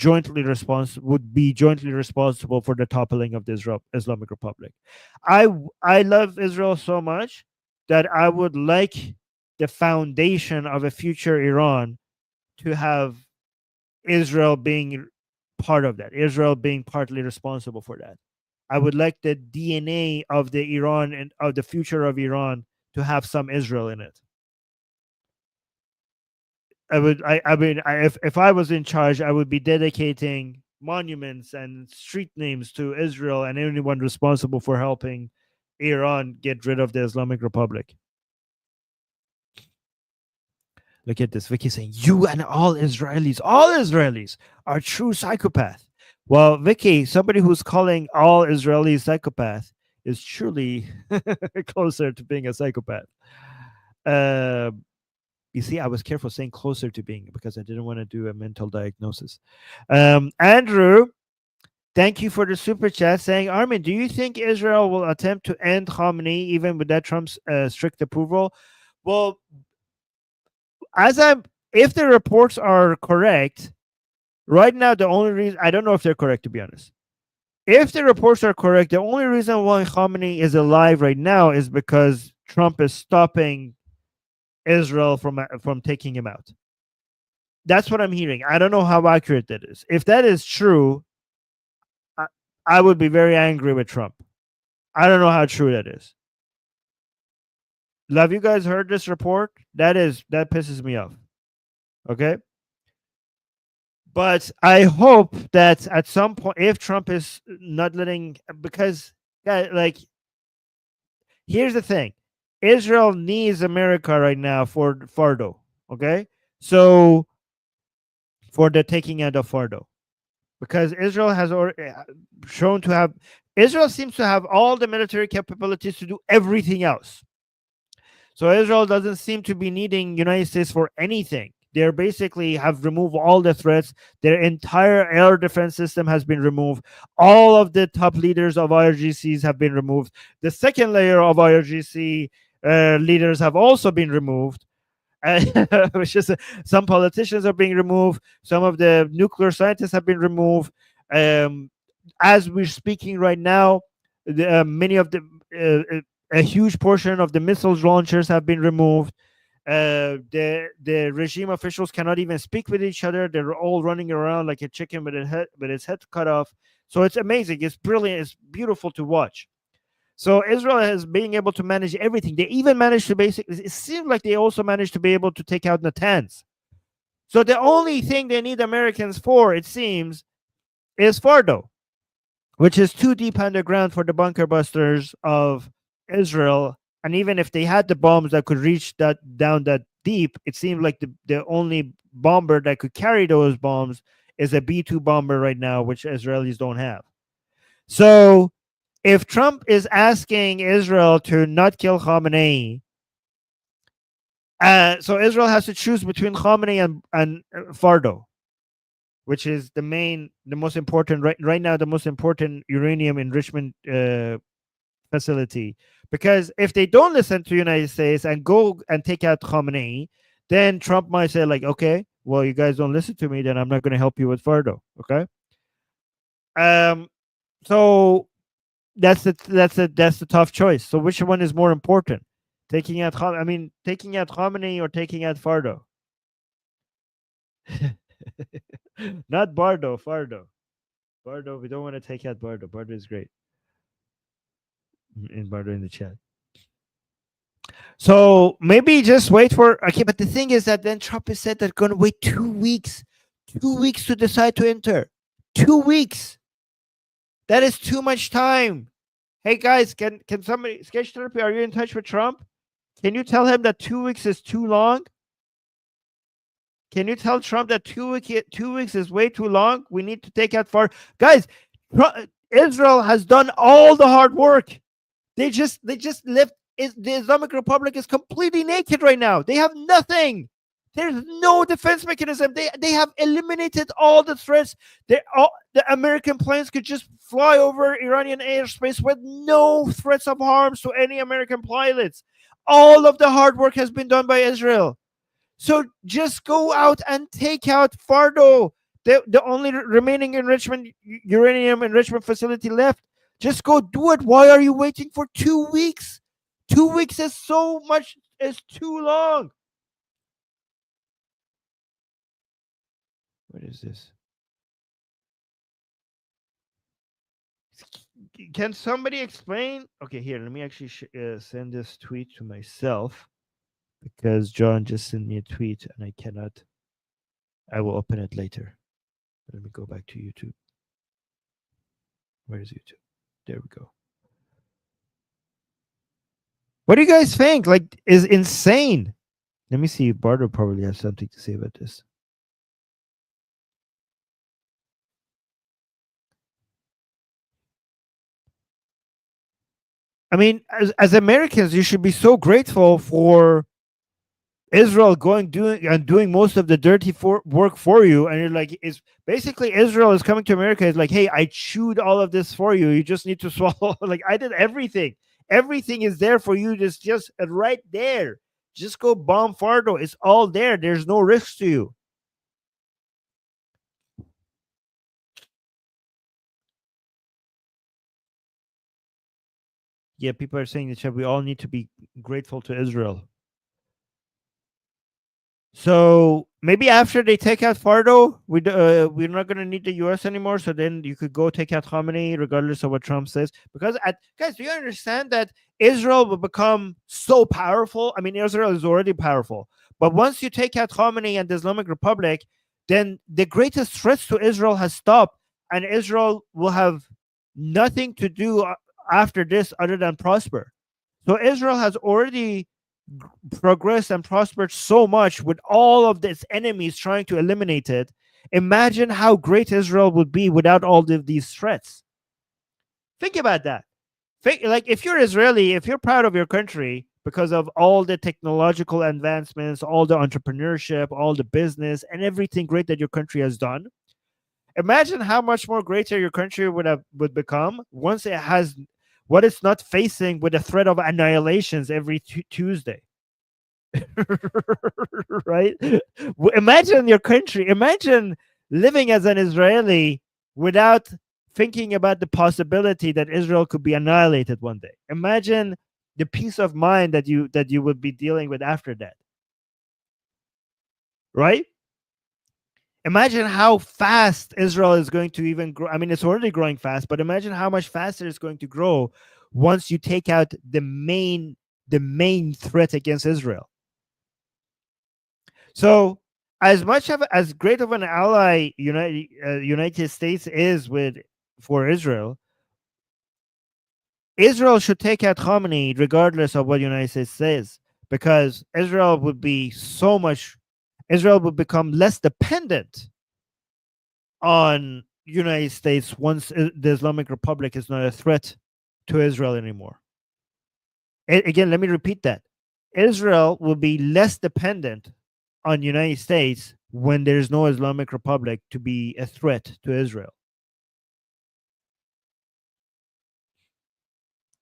S1: be jointly responsible for the toppling of the Islamic Republic. I love Israel so much that I would like the foundation of a future Iran to have Israel being part of that, Israel being partly responsible for that. I would like the DNA of the Iran and of the future of Iran to have some Israel in it. If I was in charge, I would be dedicating monuments and street names to Israel and anyone responsible for helping Iran get rid of the Islamic Republic. Look at this. Vicky saying, you and all Israelis are true psychopaths. Well, Vicky, somebody who's calling all Israelis psychopath is truly closer to being a psychopath. You see, I was careful saying closer to being, because I didn't want to do a mental diagnosis. Andrew, thank you for the super chat saying, Armin, do you think Israel will attempt to end Khamenei even without Trump's strict approval? Well, if the reports are correct, right now, the only reason, I don't know if they're correct, to be honest. If the reports are correct, the only reason why Khamenei is alive right now is because Trump is stopping Israel from taking him out. That's what I'm hearing. I don't know how accurate that is. If that is true, I would be very angry with Trump. I don't know how true that is. Have you guys heard this report? That pisses me off. Okay. But I hope that at some point, if Trump is not letting, because here's the thing. Israel needs America right now for Fardo, okay? So, for the taking out of Fardo. Because Israel has Israel seems to have all the military capabilities to do everything else. So Israel doesn't seem to be needing United States for anything. They basically have removed all the threats. Their entire air defense system has been removed. All of the top leaders of IRGCs have been removed. The second layer of IRGC leaders have also been removed. Which is some politicians are being removed. Some of the nuclear scientists have been removed. As we're speaking right now, a huge portion of the missiles launchers have been removed. The regime officials cannot even speak with each other. They're all running around like a chicken with its head cut off. So it's amazing. It's brilliant. It's beautiful to watch. So Israel is being able to manage everything. They even managed to basically, it seems like they also managed to be able to take out Natanz. So the only thing they need Americans for, it seems, is Fardo, which is too deep underground for the bunker busters of Israel. And even if they had the bombs that could reach that down that deep, it seemed like the only bomber that could carry those bombs is a B-2 bomber right now, which Israelis don't have. So if Trump is asking Israel to not kill Khamenei, so Israel has to choose between Khamenei and Fardo, which is the most important right now, the most important uranium enrichment facility. Because if they don't listen to the United States and go and take out Khamenei, then Trump might say like, okay, well, you guys don't listen to me, then I'm not going to help you with Fardo. Okay. So that's the tough choice. So which one is more important? Taking out Khamenei or taking out Fardo? Not Bardo, Fardo. Bardo, we don't want to take out Bardo. Bardo is great. In Bardo in the chat. So maybe just wait for, okay, but the thing is that then Trump has said they're going to wait 2 weeks. 2 weeks to decide to enter. 2 weeks. That is too much time. Hey guys, can somebody, Sketch Therapy, are you in touch with Trump? Can you tell him that 2 weeks is too long? Can you tell Trump that 2 weeks is way too long? We need to take out far. Guys, Israel has done all the hard work. They just left. The Islamic Republic is completely naked right now. They have nothing. There's no defense mechanism. They have eliminated all the threats. The American planes could just fly over Iranian airspace with no threats of harms to any American pilots. All of the hard work has been done by Israel. So just go out and take out Fardo, the only remaining uranium enrichment facility left. Just go do it. Why are you waiting for 2 weeks? 2 weeks is so much, is too long. What is this? Can somebody explain? Okay, here, let me actually send this tweet to myself, because John just sent me a tweet and I cannot. I will open it later. Let me go back to YouTube. Where is YouTube? There we go. What do you guys think? Like, is insane. Let me see. Bardo probably has something to say about this. I mean, as Americans, you should be so grateful for Israel doing most of the dirty work for you, and you're like, it's basically Israel is coming to America. It's like, hey, I chewed all of this for you. You just need to swallow. Like, I did everything. Everything is there for you. Just right there. Just go bomb Fardo. It's all there. There's no risk to you. Yeah, people are saying that we all need to be grateful to Israel. So maybe after they take out Fardo, we're not going to need the U.S. anymore. So then you could go take out Khamenei, regardless of what Trump says. Because guys, do you understand that Israel will become so powerful? I mean, Israel is already powerful, but once you take out Khamenei and the Islamic Republic, then the greatest threats to Israel has stopped, and Israel will have nothing to do after this other than prosper. So Israel has already progressed and prospered so much with all of its enemies trying to eliminate it. Imagine how great Israel would be without all of these threats. Think about that. Like, if you're Israeli, if you're proud of your country because of all the technological advancements, all the entrepreneurship, all the business, and everything great that your country has done, imagine how much more greater your country would become once it has what it's not facing with the threat of annihilations every Tuesday. Right? Imagine your country. Imagine living as an Israeli without thinking about the possibility that Israel could be annihilated one day. Imagine the peace of mind that you would be dealing with after that. Right? Imagine how fast Israel is going to even grow. I mean, it's already growing fast, but imagine how much faster it's going to grow once you take out the main threat against Israel. So as much of as great of an ally United States is for Israel, Israel should take out Khamenei regardless of what United States says, because Israel would become less dependent on United States once the Islamic Republic is not a threat to Israel anymore. Again, let me repeat that. Israel will be less dependent on United States when there is no Islamic Republic to be a threat to Israel.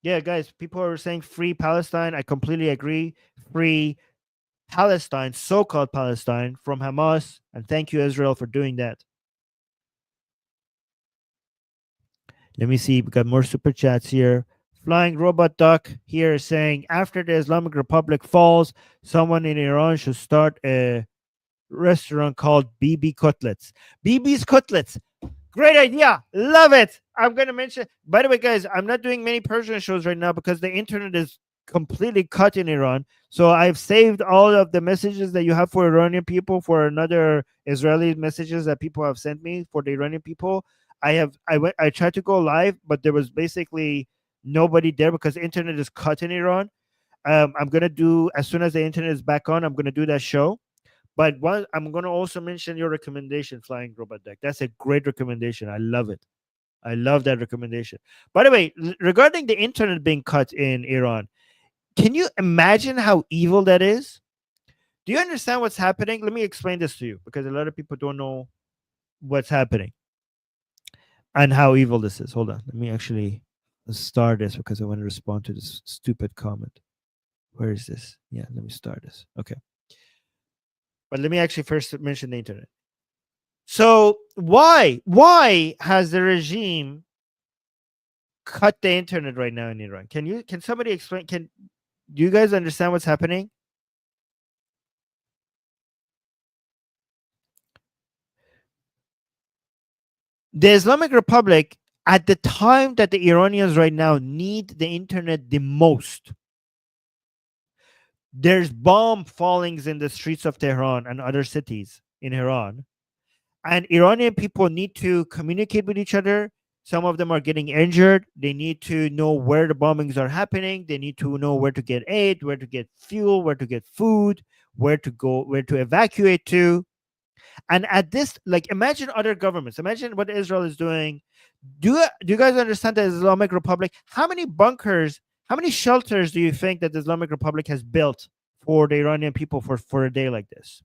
S1: Yeah, guys, people are saying free Palestine. I completely agree. Free Palestine, so-called Palestine, from Hamas, and thank you, Israel, for doing that. Let me see. We got more super chats here. Flying Robot Duck here is saying, after the Islamic Republic falls, someone in Iran should start a restaurant called BB Cutlets. BB's Cutlets. Great idea. Love it. I'm going to mention, by the way, guys, I'm not doing many Persian shows right now because the internet is completely cut in Iran. So I've saved all of the messages that you have for Iranian people for another Israeli messages that people have sent me for the Iranian people. I tried to go live, but there was basically nobody there because the internet is cut in Iran. I'm going to do, as soon as the internet is back on, I'm going to do that show. But I'm going to also mention your recommendation, Flying Robot Deck. That's a great recommendation. I love it. I love that recommendation. By the way, regarding the internet being cut in Iran, can you imagine how evil that is? Do you understand what's happening? Let me explain this to you because a lot of people don't know what's happening and how evil this is. Hold on. Let me actually start this because I want to respond to this stupid comment. Where is this? Yeah, let me start this. Okay. But let me actually first mention the internet. So why has the regime cut the internet right now in Iran? Can somebody explain? Do you guys understand what's happening? The Islamic Republic, at the time that the Iranians right now need the internet the most, there's bomb fallings in the streets of Tehran and other cities in Iran. And Iranian people need to communicate with each other. Some of them are getting injured. They need to know where the bombings are happening. They need to know where to get aid, where to get fuel, where to get food, where to go, where to evacuate to. And at this, like, imagine other governments. Imagine what Israel is doing. Do you guys understand the Islamic Republic? How many bunkers, how many shelters do you think that the Islamic Republic has built for the Iranian people for a day like this?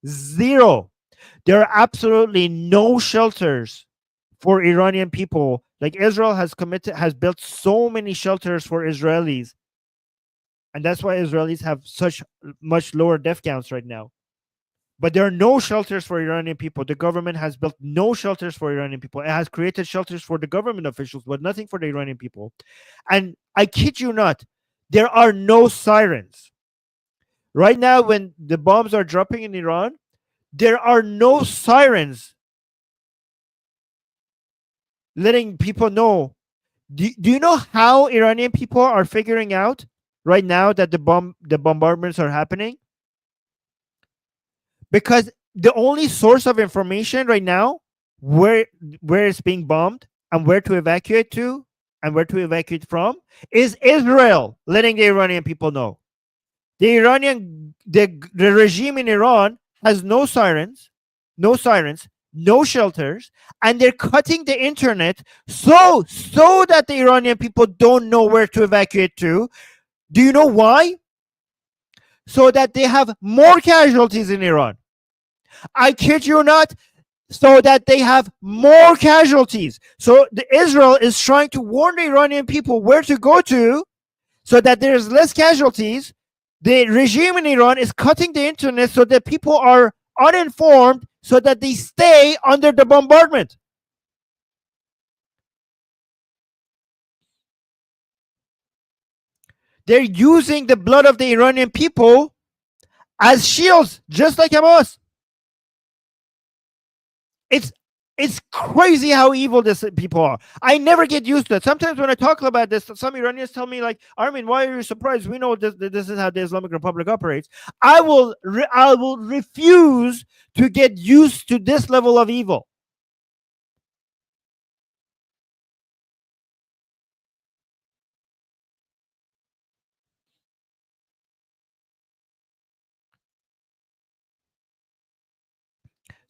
S1: Zero. There are absolutely no shelters for Iranian people. Like, Israel has built so many shelters for Israelis. And that's why Israelis have such much lower death counts right now. But there are no shelters for Iranian people. The government has built no shelters for Iranian people. It has created shelters for the government officials, but nothing for the Iranian people. And I kid you not, there are no sirens. Right now, when the bombs are dropping in Iran, there are no sirens letting people know. Do you know how Iranian people are figuring out right now that the bombardments are happening? Because the only source of information right now where it's being bombed and where to evacuate to and where to evacuate from is Israel letting the Iranian people know. The regime in Iran has no sirens, no shelters, and they're cutting the internet so that the Iranian people don't know where to evacuate to. Do you know why? So that they have more casualties in Iran. I kid you not, so that they have more casualties. So Israel is trying to warn the Iranian people where to go to so that there's less casualties. The regime in Iran is cutting the internet so that people are uninformed so that they stay under the bombardment. They're using the blood of the Iranian people as shields, just like Hamas. It's crazy how evil this people are. I never get used to it. Sometimes when I talk about this, some Iranians tell me like, Armin, why are you surprised? We know this is how the Islamic Republic operates. I will refuse to get used to this level of evil.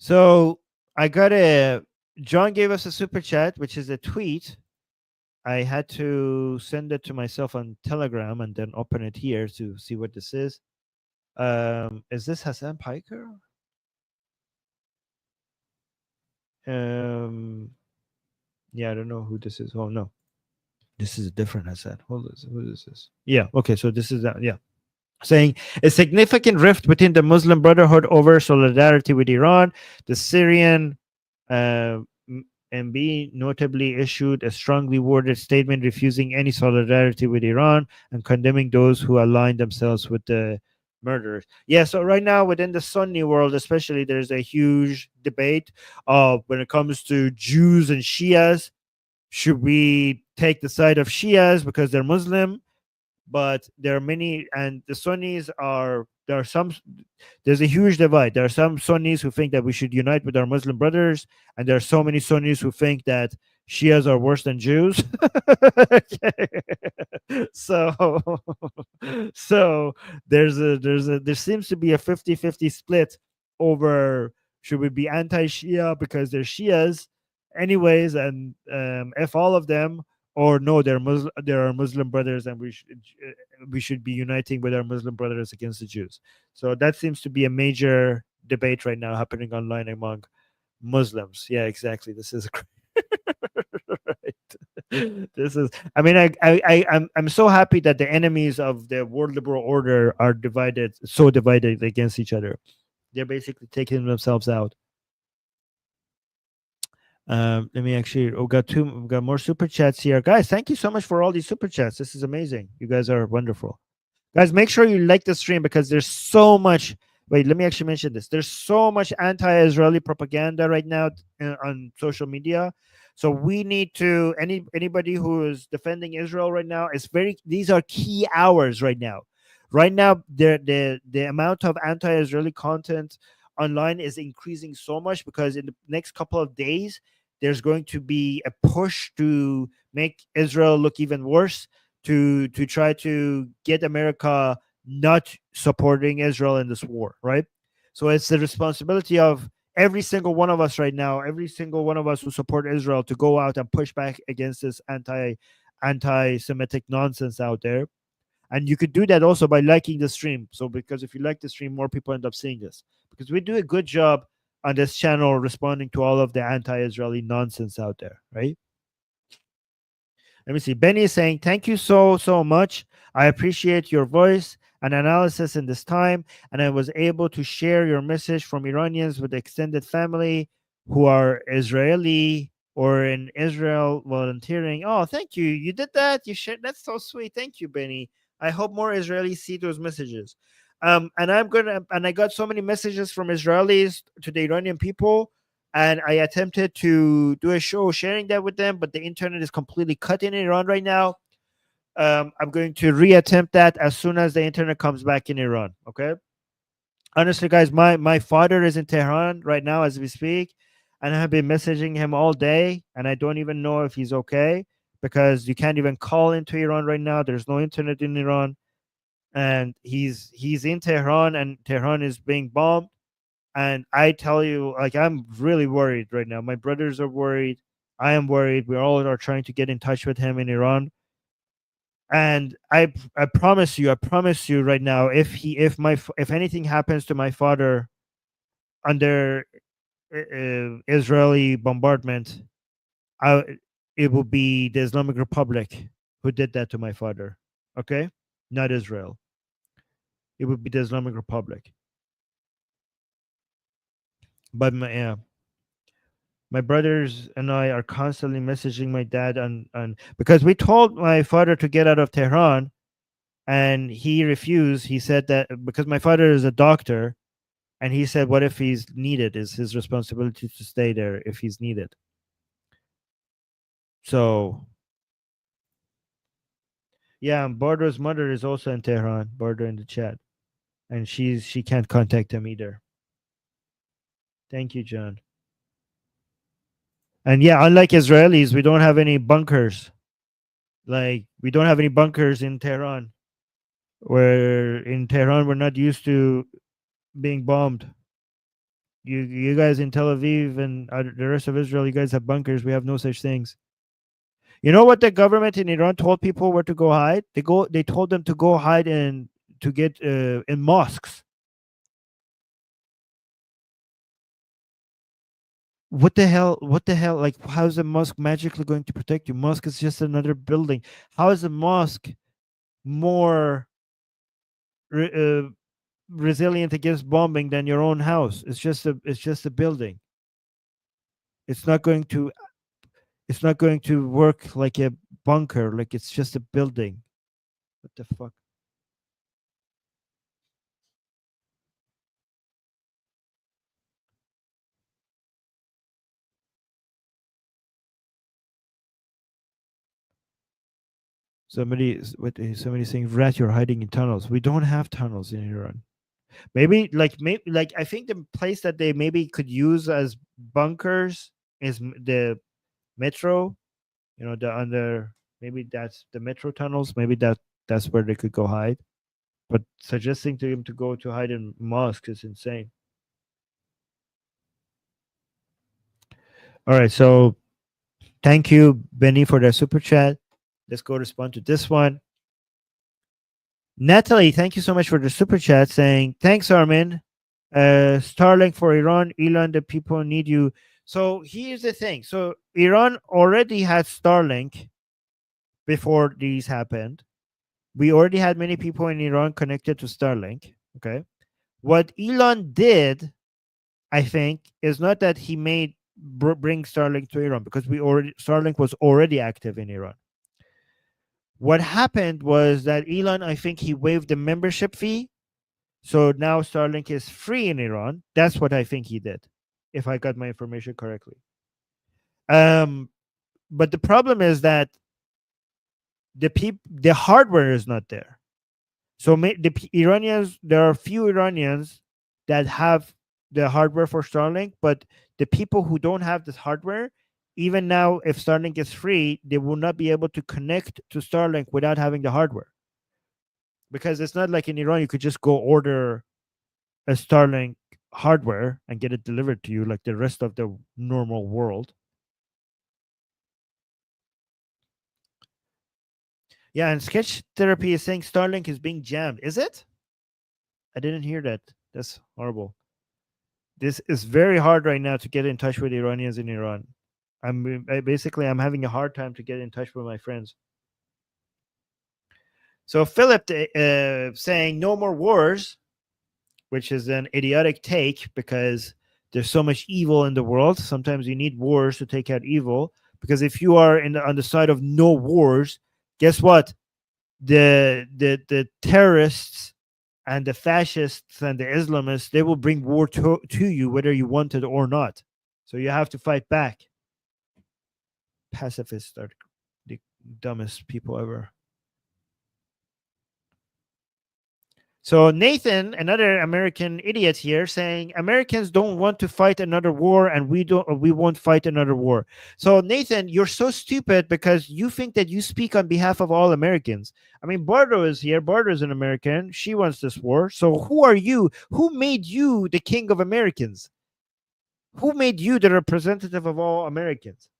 S1: So I got a John gave us a super chat, which is a tweet. I had to send it to myself on Telegram and then open it here to see what this is. Is this Hassan Piker? Yeah, I don't know who this is. Oh no, this is a different Hassan. Hold on, who is this? Yeah, okay, so this is that. Yeah, saying a significant rift within the Muslim Brotherhood over solidarity with Iran. The Syrian uh, MB notably issued a strongly worded statement refusing any solidarity with Iran and condemning those who align themselves with the murderers. Yeah, so right now within the Sunni world, especially, there's a huge debate when it comes to Jews and Shias. Should we take the side of Shias because they're Muslim? But there are many, and the Sunnis are there are some. There's a huge divide. There are some Sunnis who think that we should unite with our Muslim brothers, and there are so many Sunnis who think that Shias are worse than Jews. so so there seems to be a 50-50 split over should we be anti-Shia because they're Shias anyways, and if all of them, or no, they're Muslim, there are Muslim brothers, and we should be uniting with our Muslim brothers against the Jews. So that seems to be a major debate right now happening online among Muslims. Yeah, exactly. This is right. This is. I mean, I'm so happy that the enemies of the world liberal order are so divided against each other. They're basically taking themselves out. Let me actually. We got more super chats here, guys. Thank you so much for all these super chats. This is amazing. You guys are wonderful, guys. Make sure you like the stream because there's so much. Wait, let me actually mention this. There's so much anti-Israeli propaganda right now on social media. So we need to anybody who is defending Israel right now. It's very. These are key hours right now. Right now, the amount of anti-Israeli content online is increasing so much because in the next couple of days there's going to be a push to make Israel look even worse, to try to get America not supporting Israel in this war, right? So it's the responsibility of every single one of us right now, every single one of us who support Israel, to go out and push back against this anti-Semitic nonsense out there. And you could do that also by liking the stream. So because if you like the stream, more people end up seeing this. Because we do a good job on this channel responding to all of the anti-Israeli nonsense out there, right? Let me see. Benny is saying, thank you so much. I appreciate your voice and analysis in this time, and I was able to share your message from Iranians with extended family who are Israeli or in Israel volunteering. Oh, thank you. You did that. You shared. That's so sweet. Thank you, Benny. I hope more Israelis see those messages. And I got so many messages from Israelis to the Iranian people, and I attempted to do a show sharing that with them, but the internet is completely cut in Iran right now. I'm going to reattempt that as soon as the internet comes back in Iran. Okay. Honestly, guys, my father is in Tehran right now as we speak, and I have been messaging him all day, and I don't even know if he's okay because you can't even call into Iran right now. There's no internet in Iran, and he's in Tehran, and Tehran is being bombed. And I tell you, like, I'm really worried right now. My brothers are worried. I am worried. We all are trying to get in touch with him in Iran. And I promise you right now, if anything happens to my father under Israeli bombardment, it will be the Islamic Republic who did that to my father. Okay, not Israel. It would be the Islamic Republic. But my brothers and I are constantly messaging my dad on because we told my father to get out of Tehran, and he refused. He said that because my father is a doctor, And he said, what if he's needed? Is his responsibility to stay there if he's needed? So yeah, and Bardo's mother is also in Tehran. Bardo in the chat, and she can't contact him either. Thank you, John. And yeah, unlike Israelis, we don't have any bunkers. Like we don't have any bunkers in Tehran. Where in Tehran we're not used to being bombed. You guys in Tel Aviv and the rest of Israel, you guys have bunkers. We have no such things. You know what the government in Iran told people where to go hide? They told them to go hide in to get in mosques. What the hell? What the hell? Like, how is a mosque magically going to protect you? Mosque is just another building. How is a mosque more re- uh, resilient against bombing than your own house? It's just a building. It's not going to it's not going to work like a bunker. Like it's just a building. What the fuck? Somebody saying, "Rat, you're hiding in tunnels." We don't have tunnels in Iran. Maybe like I think the place that they maybe could use as bunkers is the metro. You know, the under maybe that's the metro tunnels. Maybe that's where they could go hide. But suggesting to him to go to hide in mosques is insane. All right, so thank you, Benny, for the super chat. Let's go respond to this one. Natalie, thank you so much for the super chat saying, thanks, Armin. Starlink for Iran. Elon, the people need you. So here's the thing. So Iran already had Starlink before these happened. We already had many people in Iran connected to Starlink. Okay. What Elon did, I think, is not that he made bring Starlink to Iran because Starlink was already active in Iran. What happened was that Elon, I think he waived the membership fee. So now Starlink is free in Iran. That's what I think he did, if I got my information correctly. But the problem is that the hardware is not there. So Iranians, there are few Iranians that have the hardware for Starlink, but the people who don't have this hardware, even now, if Starlink is free, they will not be able to connect to Starlink without having the hardware. Because it's not like in Iran, you could just go order a Starlink hardware and get it delivered to you like the rest of the normal world. Yeah, and Sketch Therapy is saying Starlink is being jammed. Is it? I didn't hear that. That's horrible. This is very hard right now to get in touch with Iranians in Iran. I'm having a hard time to get in touch with my friends. So Philip saying no more wars, which is an idiotic take because there's so much evil in the world. Sometimes you need wars to take out evil. Because if you are on the side of no wars, guess what? The terrorists and the fascists and the Islamists, they will bring war to you whether you want it or not. So you have to fight back. Pacifists are the dumbest people ever. So Nathan, another American idiot here, saying Americans don't want to fight another war, and we won't fight another war. So Nathan, you're so stupid because you think that you speak on behalf of all Americans. I mean, Bardo is here. Bardo is an American. She wants this war. So who are you? Who made you the king of Americans? Who made you the representative of all Americans?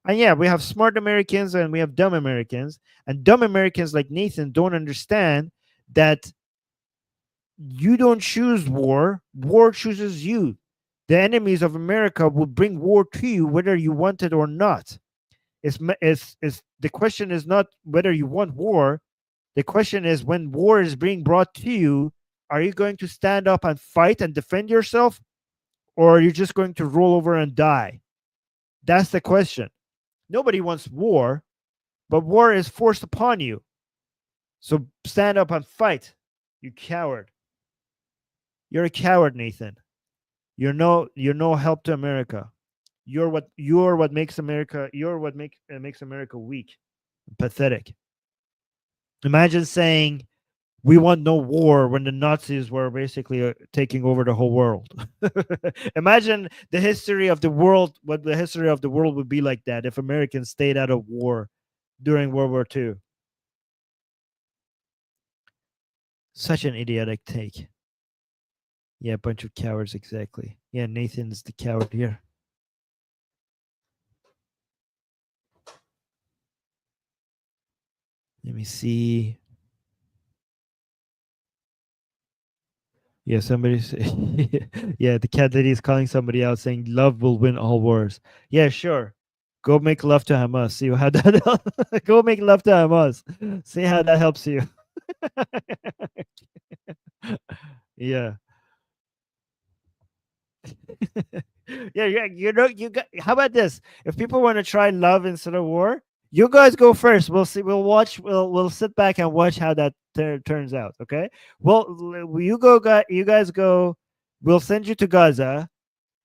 S1: And yeah, we have smart Americans and we have dumb Americans. And dumb Americans like Nathan don't understand that you don't choose war, war chooses you. The enemies of America will bring war to you whether you want it or not. It's the question is not whether you want war. The question is when war is being brought to you, are you going to stand up and fight and defend yourself, or are you just going to roll over and die? That's the question. Nobody wants war, but war is forced upon you. So stand up and fight, you coward. You're a coward, Nathan. You're no help to America. You're what makes America. You're what makes America weak, pathetic. Imagine saying we want no war when the Nazis were basically taking over the whole world. Imagine the history of the world, what the history of the world would be like that if Americans stayed out of war during World War II. Such an idiotic take. Yeah, a bunch of cowards, exactly. Yeah, Nathan's the coward here. Let me see. Yeah, somebody's yeah, the cat lady is calling somebody out saying love will win all wars. Yeah, sure. Go make love to Hamas. See how that go make love to Hamas. See how that helps you. Yeah. Yeah, yeah, you got how about this? If people want to try love instead of war, you guys go first. We'll see. We'll watch. We'll sit back and watch how that turns out. Okay. Well, you go. You guys go. We'll send you to Gaza.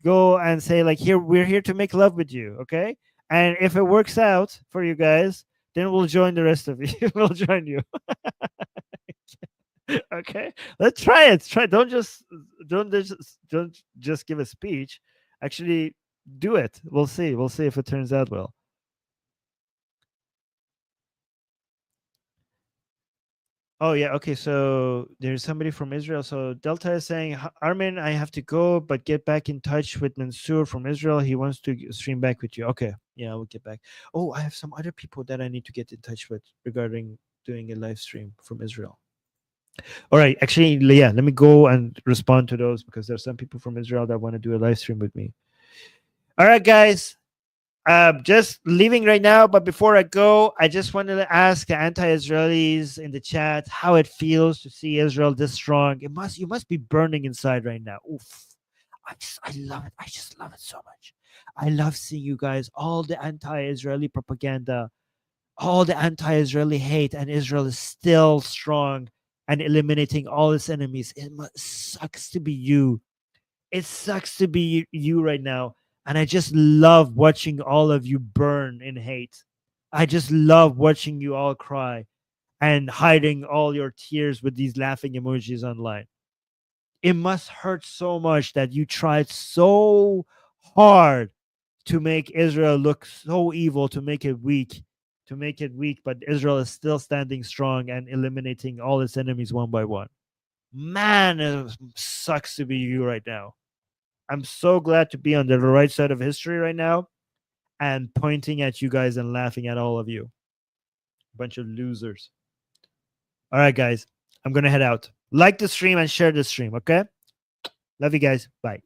S1: Go and say like, here we're here to make love with you. Okay. And if it works out for you guys, then we'll join the rest of you. We'll join you. Okay, let's try it. Try. Don't just give a speech. Actually, do it. We'll see. We'll see if it turns out well. Oh yeah. Okay. So there's somebody from Israel. So Delta is saying, Armin, I have to go, but get back in touch with Mansoor from Israel. He wants to stream back with you. Okay. Yeah, we'll get back. Oh, I have some other people that I need to get in touch with regarding doing a live stream from Israel. All right. Actually, yeah, let me go and respond to those because there's some people from Israel that want to do a live stream with me. All right, guys. Just leaving right now, but before I go, I just wanted to ask the anti-Israelis in the chat how it feels to see Israel this strong. You must be burning inside right now. Oof. I love it. I just love it so much. I love seeing you guys, all the anti-Israeli propaganda, all the anti-Israeli hate, and Israel is still strong and eliminating all its enemies. Sucks to be you. It sucks to be you right now. And I just love watching all of you burn in hate. I just love watching you all cry and hiding all your tears with these laughing emojis online. It must hurt so much that you tried so hard to make Israel look so evil, to make it weak, but Israel is still standing strong and eliminating all its enemies one by one. Man, it sucks to be you right now. I'm so glad to be on the right side of history right now and pointing at you guys and laughing at all of you. Bunch of losers. All right, guys, I'm going to head out. Like the stream and share the stream, okay? Love you guys. Bye.